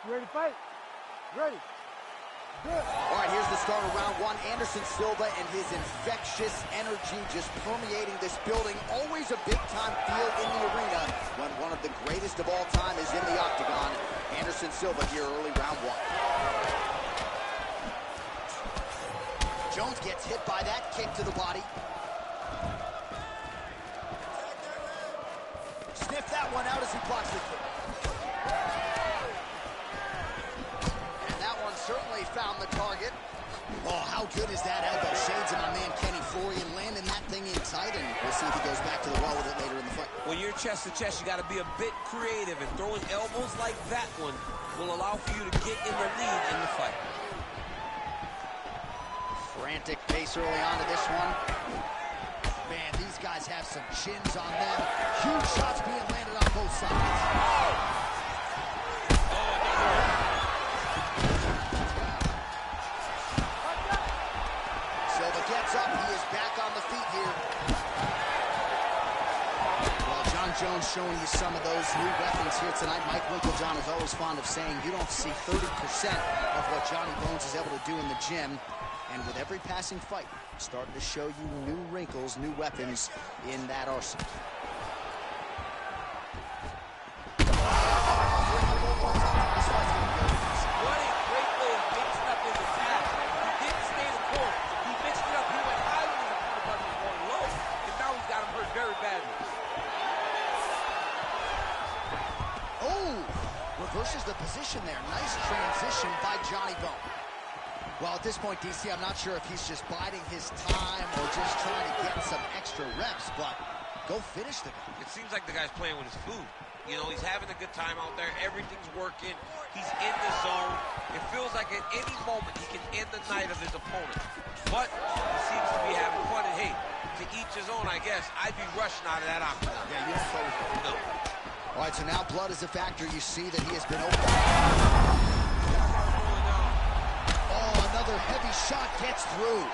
You ready to fight? Ready. Good. All right, here's the start of round one. Anderson Silva and his infectious energy just permeating this building. Always a big-time feel in the arena when one of the greatest of all time is in the octagon. Anderson Silva here early round one. Jones gets hit by that kick to the body. Sniff that one out as he blocks the kick. And that one certainly found the target. Oh, how good is that elbow? Shades of my man Kenny Florian landing that thing in tight, and we'll see if he goes back to the well with it later in the fight. When you're chest to chest, you got to be a bit creative, and throwing elbows like that one will allow for you to get in the lead in the fight. Frantic pace early on to this one. Man, these guys have some chins on them. Huge shots being landed on both sides. Silva gets up. He is back on the feet here. Well, John Jones showing you some of those new weapons here tonight. Mike Winklejohn is always fond of saying you don't see 30% of what Johnny Bones is able to do in the gym. And with every passing fight, starting to show you new wrinkles, new weapons in that arsenal. What a great way of mixing up his attack. He didn't stay the course. He mixed it up. He went high when his opponent was going low. And now he's got him hurt very badly. Oh, reverses the position there. Nice transition by Johnny Bone. Well, at this point, DC, I'm not sure if he's just biding his time or just trying to get some extra reps, but go finish the guy. It seems like the guy's playing with his food. You know, he's having a good time out there. Everything's working. He's in the zone. It feels like at any moment he can end the night of his opponent. But he seems to be having fun. And hey, to each his own, I guess. I'd be rushing out of that octagon. Yeah, you don't play with him. No. All right, so now blood is a factor. You see that he has been open. Another heavy shot gets through.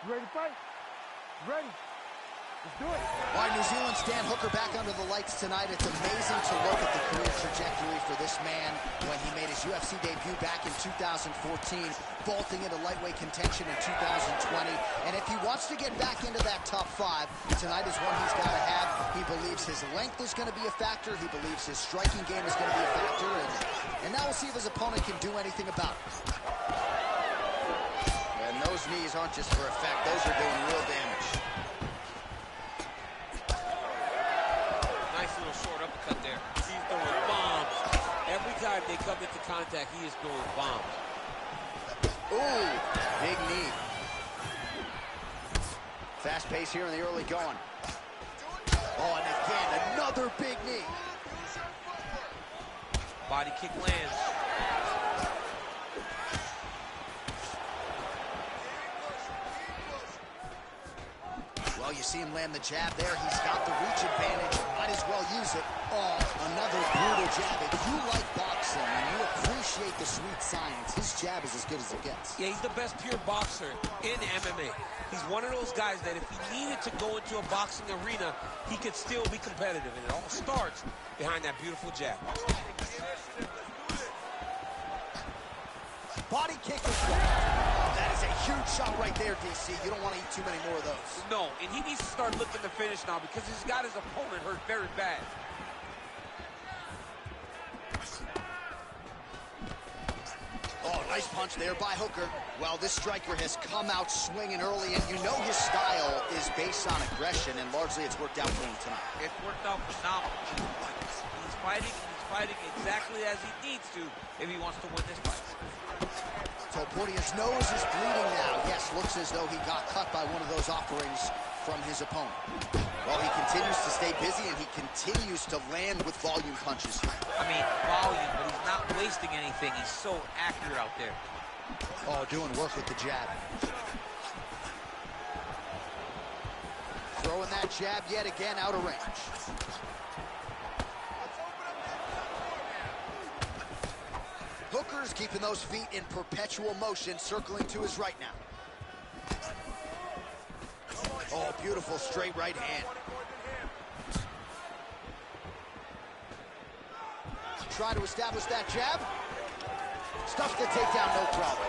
You ready to fight? Ready. Let's do it. All right, New Zealand's Dan Hooker back under the lights tonight. It's amazing to look at the career trajectory for this man when he made his UFC debut back in 2014, vaulting into lightweight contention in 2020. And if he wants to get back into that top 5, tonight is one he's got to have. He believes his length is going to be a factor. He believes his striking game is going to be a factor. And now we'll see if his opponent can do anything about it. And those knees aren't just for effect. Those are doing real damage. Nice little short uppercut there. He's throwing bombs. Every time they come into contact, he is throwing bombs. Ooh, big knee. Fast pace here in the early going. Oh, and again, another big knee. Body kick lands. Well, you see him land the jab there. He's got the reach advantage. Might as well use it. Oh, another brutal jab. If you like boxing and you appreciate the sweet science, his jab is as good as it gets. Yeah, he's the best pure boxer in MMA. He's one of those guys that if he needed to go into a boxing arena, he could still be competitive. And it all starts behind that beautiful jab. Body kick as well. That is a huge shot right there, DC. You don't want to eat too many more of those. No, and he needs to start looking to finish now because he's got his opponent hurt very bad. Oh, Nice punch there by Hooker. Well, this striker has come out swinging early, and you know his style is based on aggression, and largely it's worked out for him tonight. It's worked out phenomenally. He's fighting exactly as he needs to if he wants to win this fight. Topuria's nose is bleeding now. Yes, looks as though he got cut by one of those offerings from his opponent. Well, he continues to stay busy, and he continues to land with volume punches here. I mean, volume, but he's not wasting anything. He's so accurate out there. Oh, doing work with the jab. Throwing that jab yet again out of range. Hooker's keeping those feet in perpetual motion, circling to his right now. Oh, beautiful straight right hand. Try to establish that jab. Stuffs the takedown, no problem.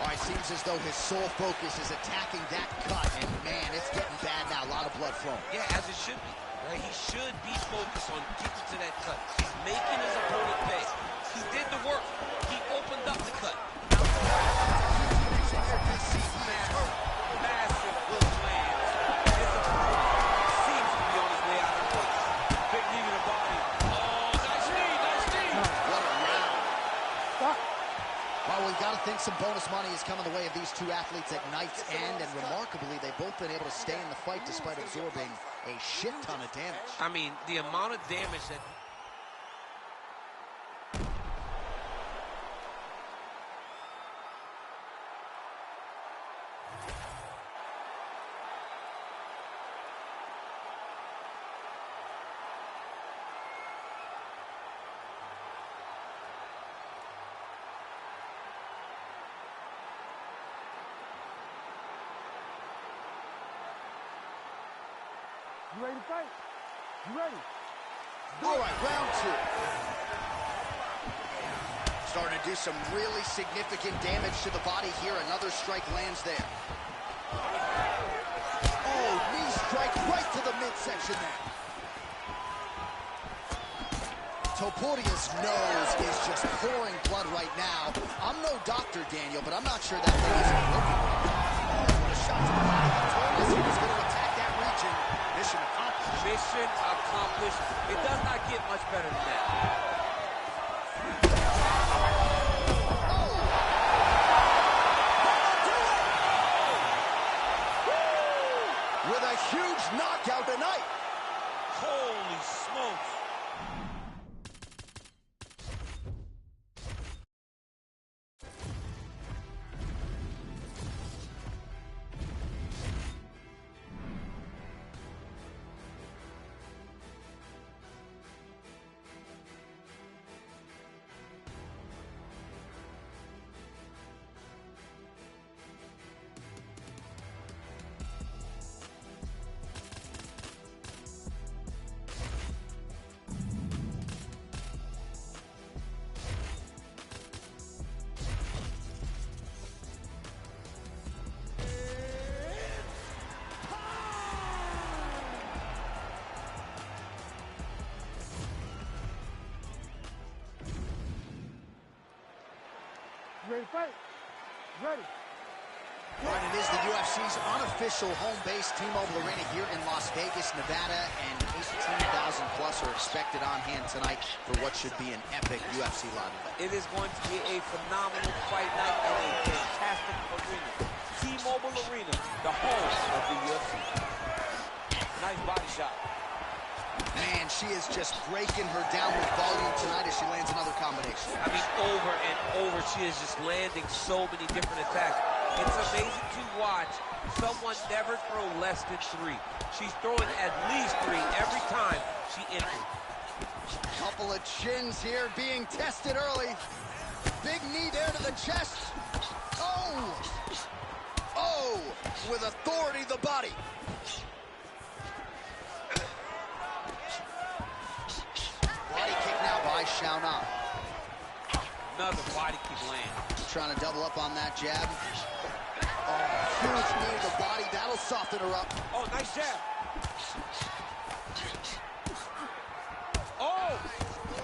All right, seems as though his sole focus is attacking that cut, and man, it's getting bad now. A lot of blood flowing. Yeah, as it should be. Right? He should be focused on keeping to that cut. He's making his opponent pay. He did the work. He opened up the cut. Massive good lands. His opponent seems to be on his way out of the way. Big knee to the body. Oh, nice knee. What a round. Stop. Well, we've got to think some bonus money is coming the way of these two athletes at night's end, and remarkably, they've both been able to stay in the fight despite absorbing a shit ton of damage. I mean, the amount of damage that... You ready to fight? You ready? All right, round two. Starting to do some really significant damage to the body here. Another strike lands there. Oh, knee strike right to the midsection there. Topuria's nose is just pouring blood right now. I'm no doctor, Daniel, but I'm not sure that thing is working. Oh, what a shot to the body. He told us he was going to attack that region. Mission accomplished. Mission accomplished. It does not get much better than that. With a huge knockout tonight. Holy smokes. You ready to fight? Ready. Right, it is the UFC's unofficial home base, T-Mobile Arena here in Las Vegas, Nevada, and 18,000 plus are expected on hand tonight for what should be an epic UFC live event. It is going to be a phenomenal fight night and a fantastic arena. T-Mobile Arena, the home of the UFC. Nice body shot. Man, she is just breaking her down with volume tonight as she lands another combination. I mean, over and over, she is just landing so many different attacks. It's amazing to watch someone never throw less than 3. She's throwing at least 3 every time she enters. Couple of chins here being tested early. Big knee there to the chest. Oh! Oh! With authority, the body. Body kick now by Xiaonan. Another body kick land. Trying to double up on that jab. Oh, huge knee to the body. That'll soften her up. Oh, nice jab. Oh!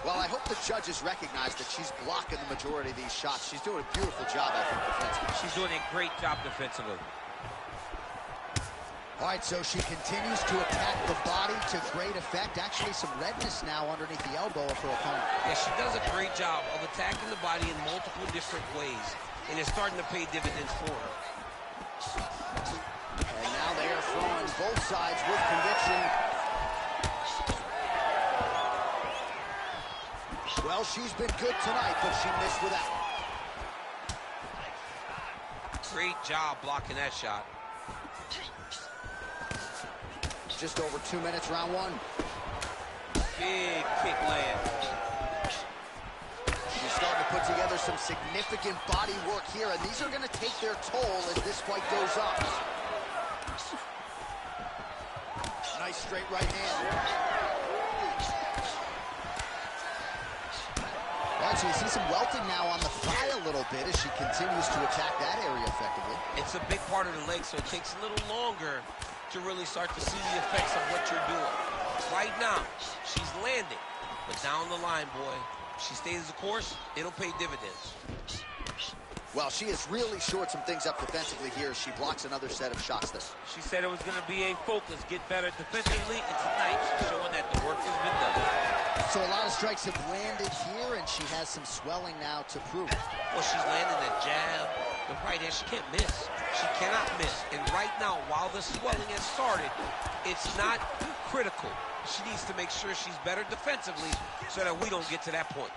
Well, I hope the judges recognize that she's blocking the majority of these shots. She's doing a beautiful job, I think, defensively. She's doing a great job defensively. All right, so she continues to attack the body to great effect. Actually, some redness now underneath the elbow of her opponent. Yeah, she does a great job of attacking the body in multiple different ways, and it's starting to pay dividends for her. And now they are throwing both sides with conviction. Well, she's been good tonight, but she missed with that one. Great job blocking that shot. Just over 2 minutes, round one. Big kick land. She's starting to put together some significant body work here, and these are going to take their toll as this fight goes on. Nice straight right hand. All right, so you see some welting now on the thigh a little bit as she continues to attack that area effectively. It's a big part of the leg, so it takes a little longer to really start to see the effects of what you're doing. Right now, she's landing, but down the line, boy, she stays the course, it'll pay dividends. Well, she has really shored some things up defensively here. She blocks another set of shots there. She said it was going to be a focus, get better defensively, and tonight she's showing that the work has been done. So a lot of strikes have landed here, and she has some swelling now to prove it. Well, she's landing that jab, the right hand, she can't miss. She cannot miss. And right now, while the swelling has started, it's not critical. She needs to make sure she's better defensively so that we don't get to that point.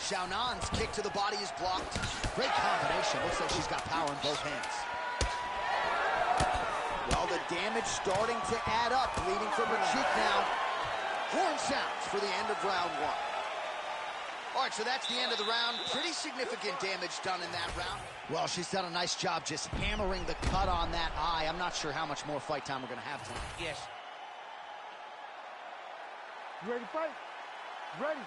Xiaonan's kick to the body is blocked. Great combination. Looks like she's got power in both hands. Well, the damage starting to add up, bleeding from her cheek now. Horn sounds for the end of round one. All right, so that's the end of the round. Pretty significant damage done in that round. Well, she's done a nice job just hammering the cut on that eye. I'm not sure how much more fight time we're going to have tonight. Yes. You ready to fight? Ready.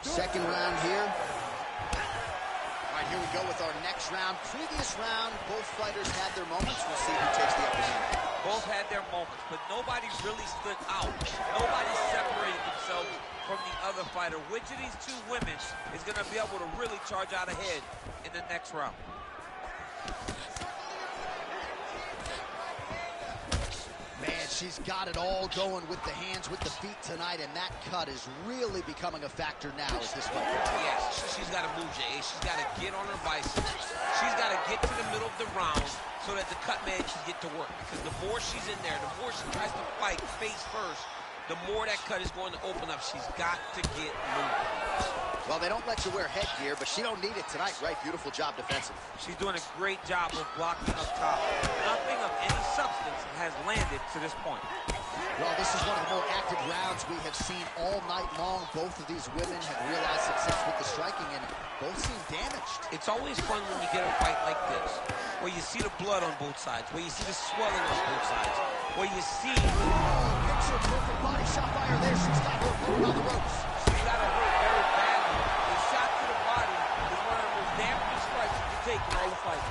Second round here. All right, here we go with our next round. Previous round, both fighters had their moments. We'll see who takes the upper hand. Both had their moments, but nobody really stood out. Nobody separated themselves from the other fighter. Which of these two women is going to be able to really charge out ahead in the next round? Man, she's got it all going with the hands, with the feet tonight, and that cut is really becoming a factor now as this fight continues. Yes, she's got to move, Jay. She's got to get on her bicycle. She's got to get to the middle of the round so that the cut man can get to work. Because the more she's in there, the more she tries to fight face first, the more that cut is going to open up. She's got to get moving. Well, they don't let you wear headgear, but she don't need it tonight, right? Beautiful job defensively. She's doing a great job of blocking up top. Nothing of any substance has landed to this point. Well, this is one of the more active rounds we have seen all night long. Both of these women have realized success with the striking, and both seem damaged. It's always fun when you get a fight like this, where you see the blood on both sides, where you see the swelling on both sides, where you see... Picture perfect body shot by her there. She's got her opponent on the ropes. She's got her hurt very badly. A shot to the body is one of the most damaging strikes you can take in all the fight.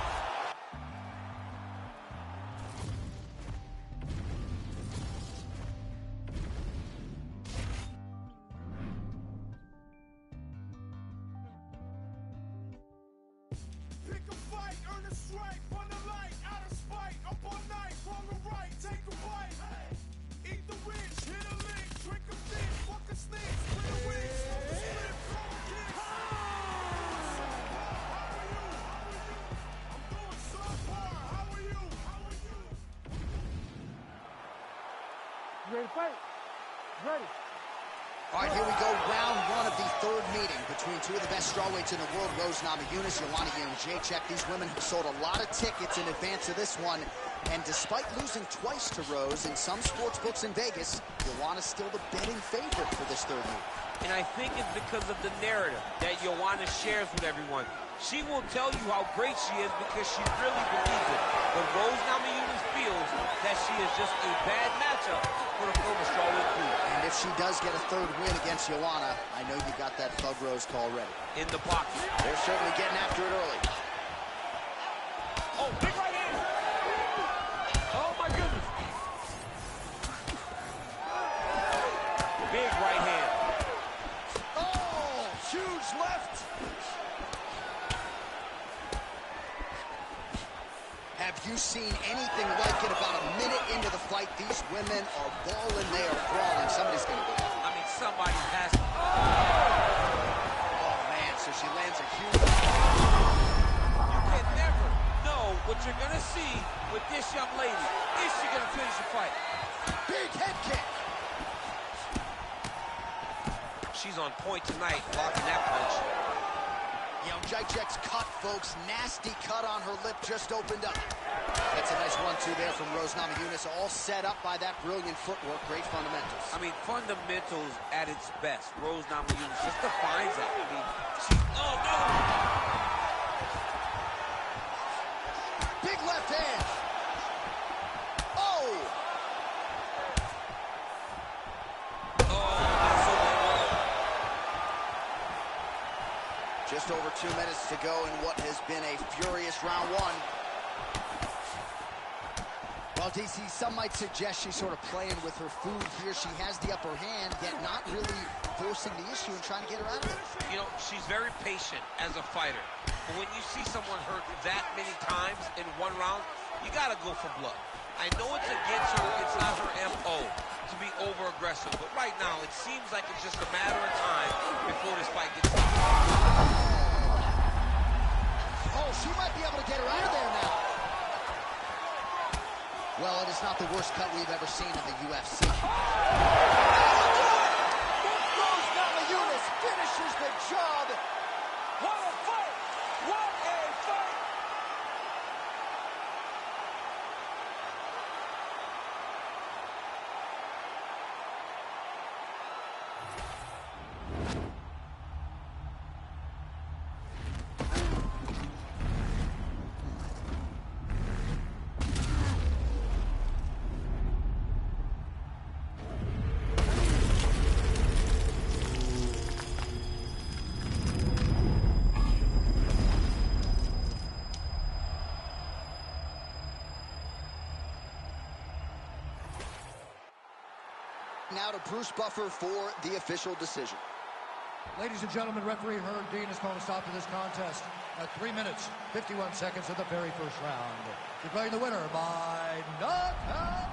Pick a fight, earn a strike, run the light, out of spite, up all night, wrong or right, take a bite. Eat the rich, hit a lick, drink a fish, fuck a snake, split a wig, smoke a split, throw a kick. I'm doing so far, how are you? You ready to fight? Ready. All right, here we go. Round one of the third meeting between two of the best strawweights in the world, Rose Namajunas, Joanna Jędrzejczyk. These women have sold a lot of tickets in advance of this one. And despite losing twice to Rose in some sports books in Vegas, Joanna's still the betting favorite for this third meeting. And I think it's because of the narrative that Joanna shares with everyone. She will tell you how great she is because she really believes it. But Rose Namajunas feels that she is just a bad matchup for the former strawweight queen. And if she does get a third win against Joanna, I know you got that Thug Rose call ready. In the pocket. They're certainly getting after it early. Oh, big right hand! Oh, my goodness! Big right hand. Oh, huge left. Have you seen anything like it? About a minute into the fight, these women are balling, they are brawling. Somebody's going to go down. I mean, somebody has to. Oh, man, so she lands a huge... You can never know what you're going to see with this young lady. Is she going to finish the fight? Big head kick. She's on point tonight, blocking that punch. You know, Jacek's cut, folks. Nasty cut on her lip just opened up. That's a nice 1-2 there from Rose Namajunas, all set up by that brilliant footwork. Great fundamentals. I mean, fundamentals at its best. Rose Namajunas just defines that. I mean, she... Oh, no! Big left hand. Oh! Just over 2 minutes to go in what has been a furious round one. Well, DC, some might suggest she's sort of playing with her food here. She has the upper hand, yet not really forcing the issue and trying to get her out of it. You know, she's very patient as a fighter. But when you see someone hurt that many times in one round, you got to go for blood. I know it's against her. It's not her M.O. to be over-aggressive. But right now, it seems like it's just a matter of time before this fight gets started. Oh, she might be able to get her out of there now. Well, it is not the worst cut we've ever seen in the UFC. Rose Namajunas finishes the job. What a fight! What a fight! Now to Bruce Buffer for the official decision. Ladies and gentlemen, referee Herb Dean has called a stop to this contest at 3 minutes, 51 seconds of the very first round. Declaring the winner by knockout.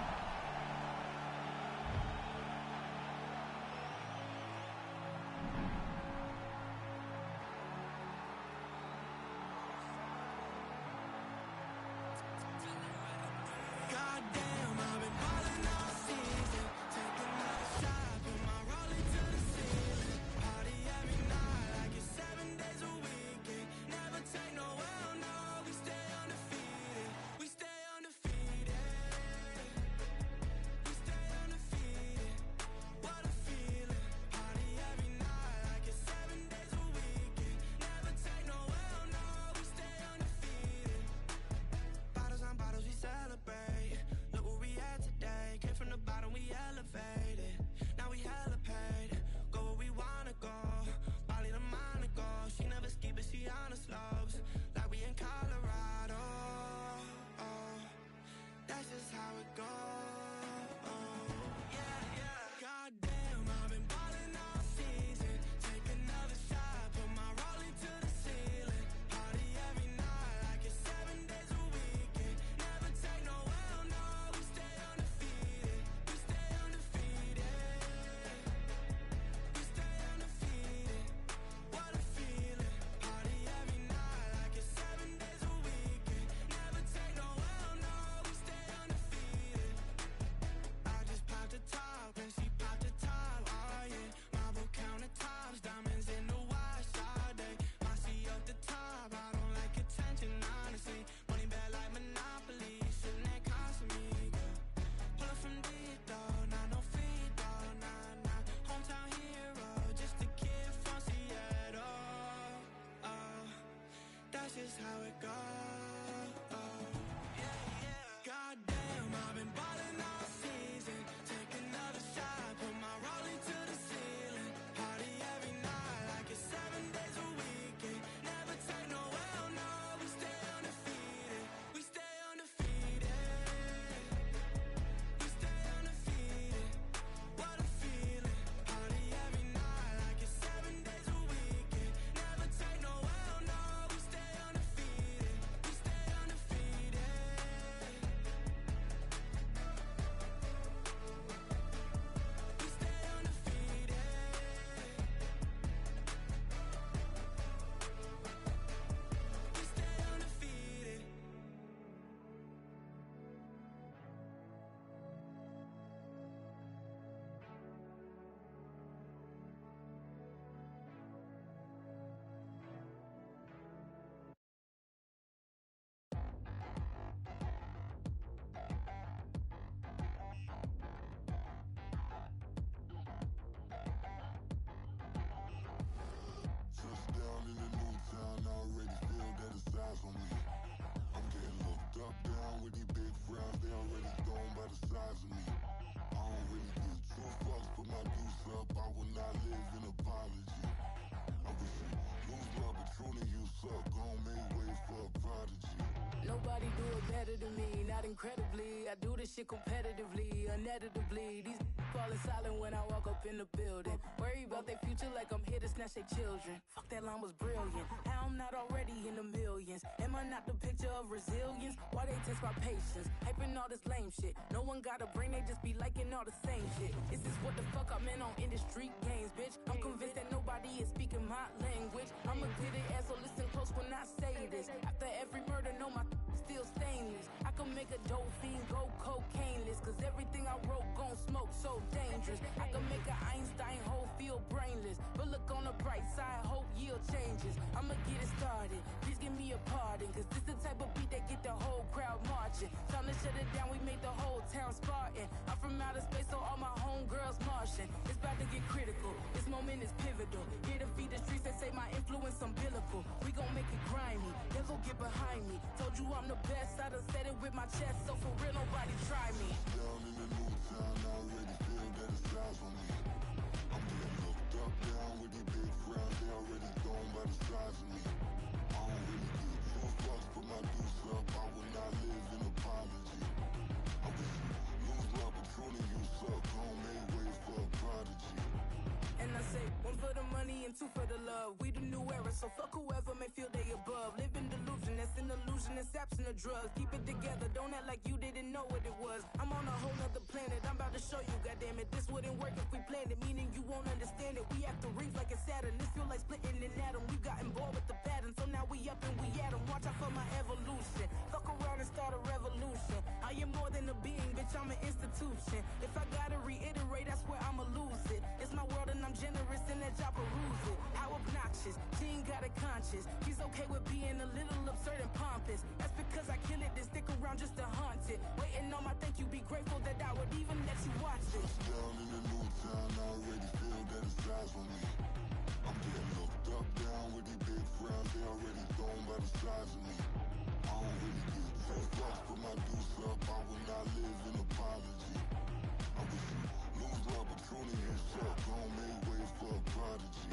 with these big frowns, they already gone by the size of me. I don't really give two fucks, put my deuce up, I will not live in apology. I wish you lose love, but truly you suck, gon' make way for a prodigy. Nobody do it better than me, not incredibly. I do this shit competitively, uneditably. These falling silent when I walk up in the building. Worry about their future like I'm here to snatch their children. Fuck, that line was brilliant. How I'm not already in the millions? Am I not the picture of resilience? Why they test my patience? Hyping all this lame shit. No one got a brain, they just be liking all the same shit. Is this what the fuck I'm in on industry games, bitch? I'm convinced that nobody is speaking my language. I'ma get it, ass, so listen close when I say this. After every murder, know my still stainless. I can make a dope fiend go cocaine-less, cause everything I wrote gon' smoke so dangerous. I can make an Einstein whole feel brainless, but look on the bright side, hope yield changes. I'ma get it started, please give me a pardon, cause this the type of beat that get the whole crowd marching. Time to shut it down, we made the whole town Spartan. I'm from outer space, so all my homegirls Martian. It's about to get critical, this moment is pivotal. Here to feed the streets, they say my influence umbilical. We gon' make it grimy, they'll go get behind me. Told you I'm the best, I done said it with my chest, so for real nobody try me. Down in the new town, I already feel that it's eyes on me. I'm getting looked up, down with these big frowns, they already gone by the size of me. I don't really give two fucks, put my deuce up, I will not live in apology. I wish you lose love, but truly you suck, gon' make way for a prodigy. And I say, one for the money and two for the love. We the new era, so fuck whoever may feel they above. Live in delusion, that's an illusion, that's absent of drugs. Keep it together, don't act like you didn't know what it was. I'm on a whole nother planet, I'm about to show you, goddammit. This wouldn't work if we planned it, meaning you won't understand it. We act the rings like it's Saturn, this feel like splitting an atom. We've gotten bored with the pattern, so now we up and we at 'em. Watch out for my evolution, fuck around and start a revolution. I am more than a being, bitch, I'm an institution. If I gotta reiterate, that's where I'ma lose it. It's my world and I'm generous and that y'all peruse it. How obnoxious, she ain't got a conscience. She's okay with being a little absurd and pompous. That's because I kill it, then stick around just to haunt it. Waiting on my thank you, be grateful that I would even let you watch it. Down in the new town, I already feel that it's eyes on me. I'm getting looked up, down with these big frowns, they already gone by the size of me. I don't really give two fucks, put my deuce up, I will not live in apology. I wish you lose love, but truly you suck, gon' make way for a prodigy.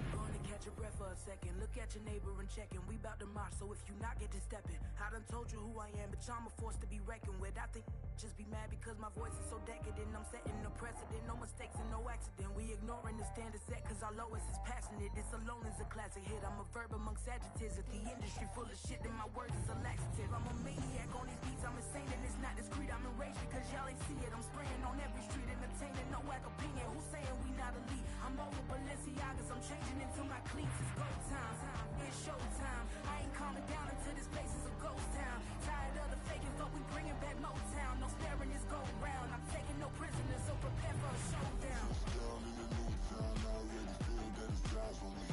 Going to catch your breath for a second. Look at your neighbor and check in. We bout to march, so if you not get to stepping. I done told you who I am, bitch, I'm a force to be reckoned with. I think just be mad because my voice is so decadent. I'm setting a precedent, no mistakes and no accident. We ignoring the standard set cause our lowest is passionate. This alone is a classic hit. I'm a verb amongst adjectives. If the industry full of shit, then my words is a laxative. I'm a maniac on these beats, I'm insane and it's not discreet. I'm enraged because y'all ain't see it. I'm spraying on every street, entertaining, no whack opinion. Who's saying we not elite? I'm over Balenciagas, I'm changing into my cleats. It's go time, it's showtime. I ain't calming down until this place is a ghost town. Tired of the faking, but we bringing back Motown. No sparing this go round. I'm taking no prisoners, so prepare for a showdown. Down in the new town, I already feel that it's eyes on me.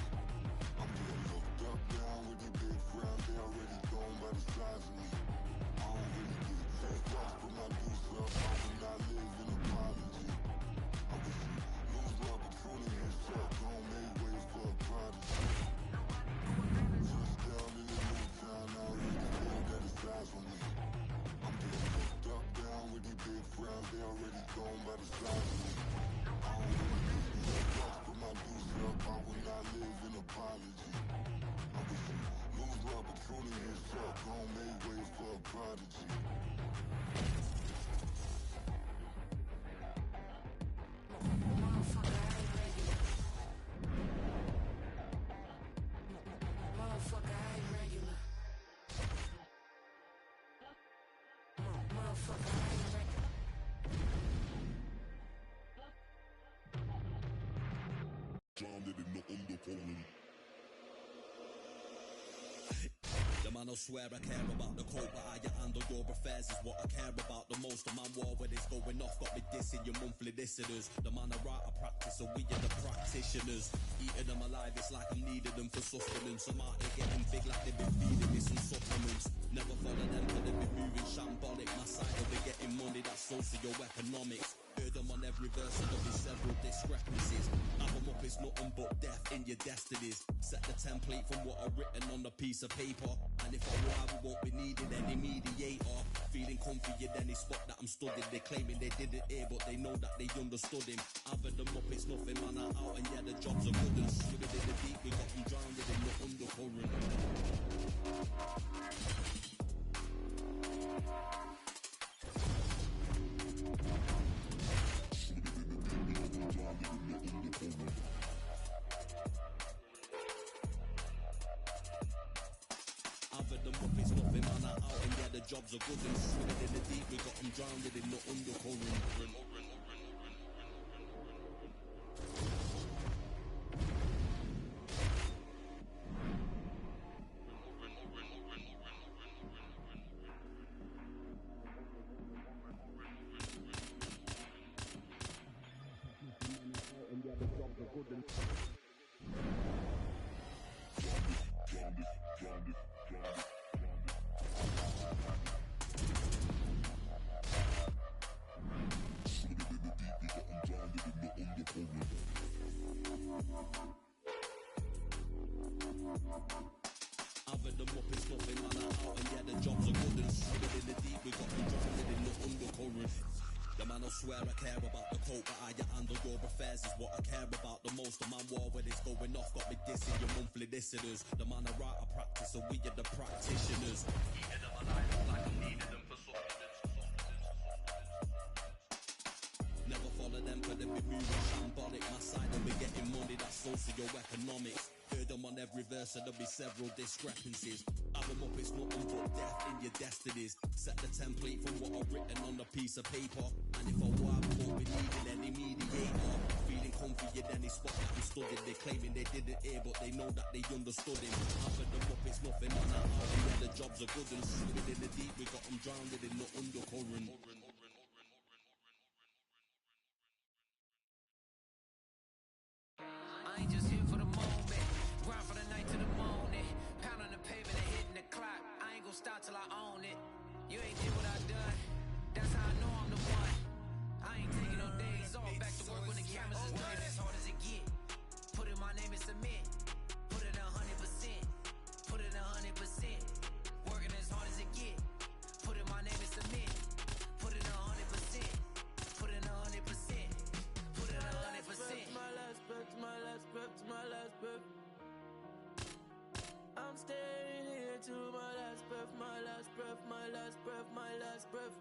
I'm getting looked up, down with these big frowns, they already gone by the size of me. I don't really give two fucks, put my deuce up, I will not live in apology. I wish you lose love, but truly you suck, gon' make way for a prodigy. Just down in the new town, I already feel that it's eyes on me. I'm getting looked up, down with these big frowns, they already gone by the size of me. I don't really give two fucks, put my deuce up, I will not live in apology. I wish you lose love, but truly you suck, gon' make way for a prodigy. The man, I swear I care about the code, but how you handle your affairs is what I care about the most. The man war when it's going off, got me dissing your monthly listeners. The man I write, I practice, so we are the practitioners. Eating them alive, it's like I'm needing them for sustenance. I'm out here getting big like they've been feeding me some supplements. Never follow them, but they be moving shambolic. My side will be getting money, that's socio-economics. Heard them on every verse and there'll be several discrepancies. Have them up, it's nothing but death in your destinies. Set the template from what I've written on a piece of paper. And if I war, we won't be needing any mediator. Feeling comfy in any spot that I'm stood in. They claiming they didn't hear, but they know that they understood him. I've had them up, it's nothing, man, I'm out, and yeah, the jobs are good. And swimming in the deep, we got them drowned in the undercurrent. I've had them up, it's nothing, man, I'm out, and yeah, the jobs are good. And swimming in the deep, we got them drowned in the undercurrent. I've had them up, it's nothing, man, I'm out, and yeah, the jobs are good. And swimming in the deep, we got them drowned in the undercurrent. The man, I swear I care about the coat, but how you handle your affairs is what I care about the most. The man war when it's going off, got me dissing your monthly listeners. The man, I write, I practice, and we are the practitioners. Heated them alive, like I needed them for sustenance. Never follow them, for them be moving shambolic. My side, and we getting money, that's socio-economics. Heard them on every verse, and there'll be several discrepancies. Have them up, it's nothing but death in your destinies. Set the template from what I've written on a piece of paper. And if I war, I won't be needing any mediator. Feeling comfy in any spot that I'm stood in. They claiming they didn't hear, but they know that they understood him. I've had them up, it's nothing, man, I'm out, and yeah, the jobs are good. And swimming in the deep, we got them drowned in the undercurrent. I ain't just here for the moment. Grind for the night to the morning. Pound on the pavement and hitting the clock. I ain't gon' stop till I own it. You ain't did what I done. That's how I know I'm the one. I ain't taking no days off. Back to work when the cameras is done. As hard as it get. Put in my name and submit. Put it 100%. Put it 100%. Working as hard as it get. Put in my name and submit. Put it 100%. Put it 100%. Put it 100%. My last breath, my last breath, my last breath. I'm staying here to my last breath, my last breath, my last breath, my last breath.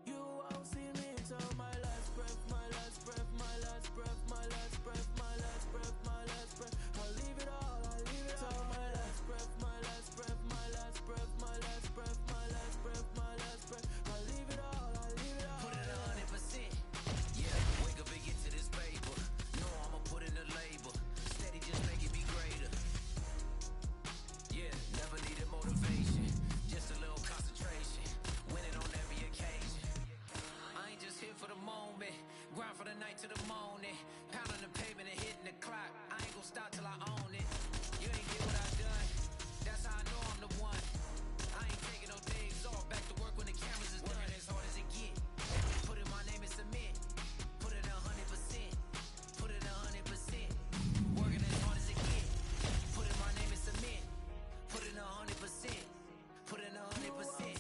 You won't see me till my last breath, my last breath, my last breath, my last breath, my last breath, my last breath. I'll leave it all, I'll leave it all. My last breath, my last breath, my last breath, my last breath, my last breath, my last breath. I'll leave it all, I'll leave it all. Put it 100%. Yeah, wake up and get to this paper. No, I'ma put in the labor. Steady just making me greater. Yeah, never needed motivation. Just a little concentration. Winning on every occasion. I ain't just here for the moment. Grind for the night to the morning. Pound on the pavement and hitting the clock. I ain't gon' stop till I own it. You ain't get what I done. That's how I know I'm the one. I ain't taking no days off. Back to work when the cameras is done. As hard as it get. Put in my name and submit. Put it 100%. Put it 100%. Working as hard as it get. Put in my name and submit. Put it 100%. Put it 100%. Put it 100%.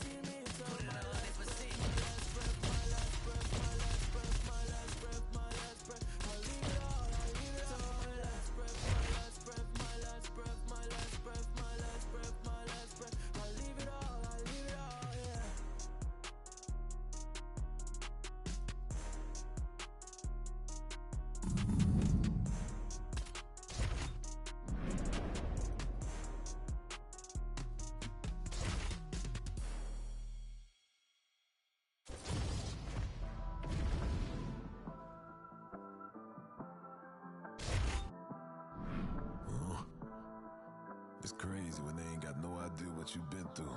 It's crazy when they ain't got no idea what you've been through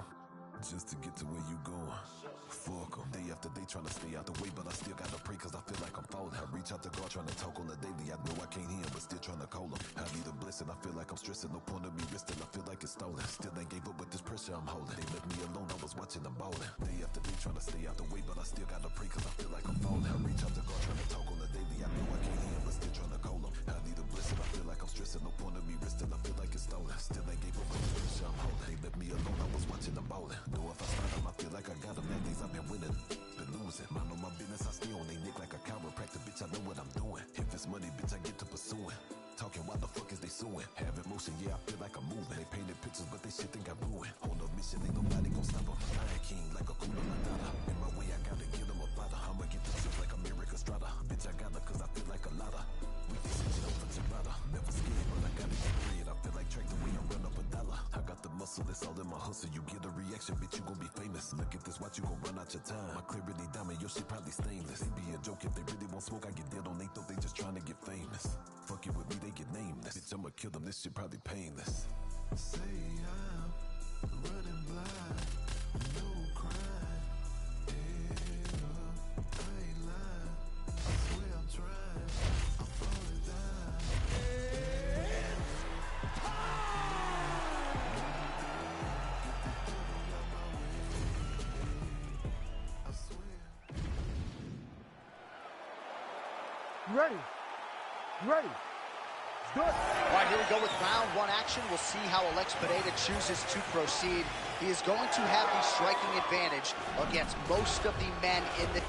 just to get to where you going. Fuck 'em. Day after day trying to stay out the way, but I still gotta pray cause I feel like I'm falling. I reach out to God trying to talk on the daily. I know I can't hear him, but still trying to call him. I need a blessing, I feel like I'm stressing. No point of me resting, I feel like it's stolen. Still ain't gave up with this pressure I'm holding. They left me alone, I was watching them ballin'. Day after day trying to stay out the way, but I still gotta pray cause I feel like I'm falling. I reach out to God trying to talk on the daily. I know I can't hear him, but still trying to call him. I need a blessing, I feel like I'm stressing. No point of me resting, I feel like it's stolen. Still ain't gave up with this pressure So you get a reaction, bitch, you gon' be famous. Look at this watch, you gon' run out your time. My clarity diamond, your shit probably stainless. They be a joke if they really want smoke. I get dead on they thought they just trying to get famous. Fuck it with me, they get nameless. Bitch, I'ma kill them, this shit probably painless. Say I'm running blind, no crime. Yeah, I ain't lying. I swear I'm trying. I'm falling down. Ready? Ready? Good. All right, here we go with round one action. We'll see how Alex Pereira chooses to proceed. He is going to have the striking advantage against most of the men in the...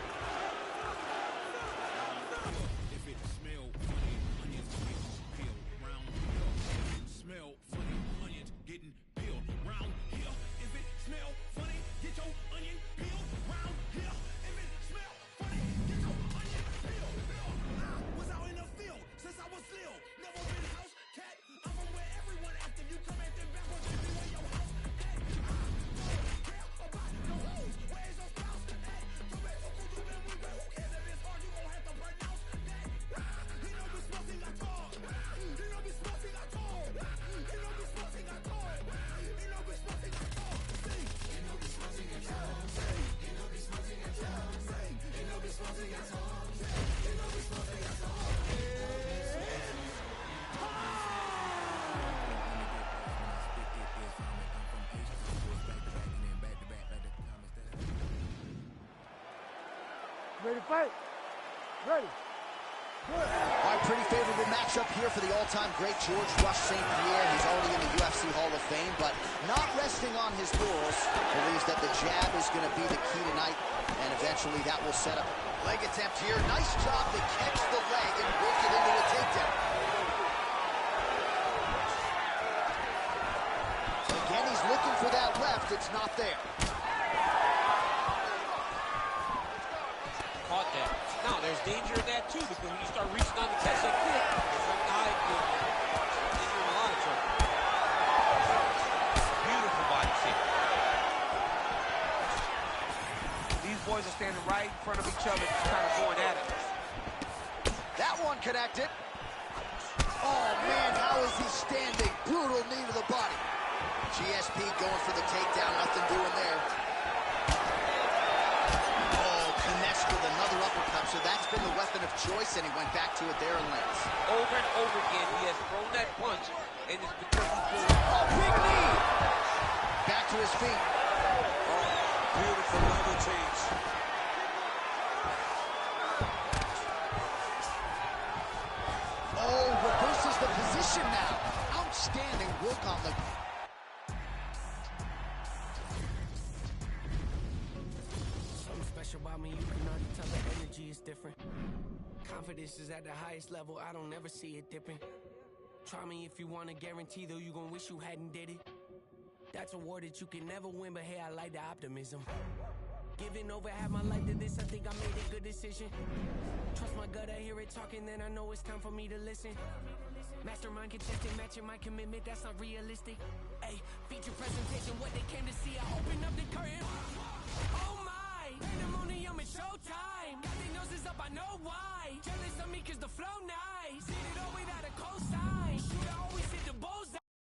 Ready to fight? Ready? Good. All right, pretty favorable matchup here for the all-time great George Rush St. Pierre. He's already in the UFC Hall of Fame, but not resting on his laurels. Believes that the jab is going to be the key tonight, and eventually that will set up leg attempt here. Nice job to catch the leg and work it into a takedown. Again, he's looking for that left. It's not there. Caught that. Now, there's danger in that, too, because when you start reaching on to catch that kick, it's like, I could get you in a lot of trouble. Beautiful body kick. These boys are standing right in front of each other, just kind of going at it. That one connected. Oh, man, how is he standing? Brutal knee to the body. GSP going for the takedown, nothing doing there. Another uppercut, so that's been the weapon of choice, and he went back to it there and lands. Over and over again, he has thrown that punch, and it's because he's doing a big knee. Back to his feet. Oh, beautiful level change. Oh, reverses the position now. Outstanding work on the... About me, you can already tell the energy is different. Confidence is at the highest level, I don't ever see it dipping. Try me if you want to guarantee, though you gon' wish you hadn't did it. That's a war that you can never win, but hey, I like the optimism. Giving over half my life to this, I think I made a good decision. Trust my gut, I hear it talking, then I know it's time for me to listen. Mastermind contestant, matching my commitment, that's not realistic. Hey, feature presentation, what they came to see, I open up the curtain.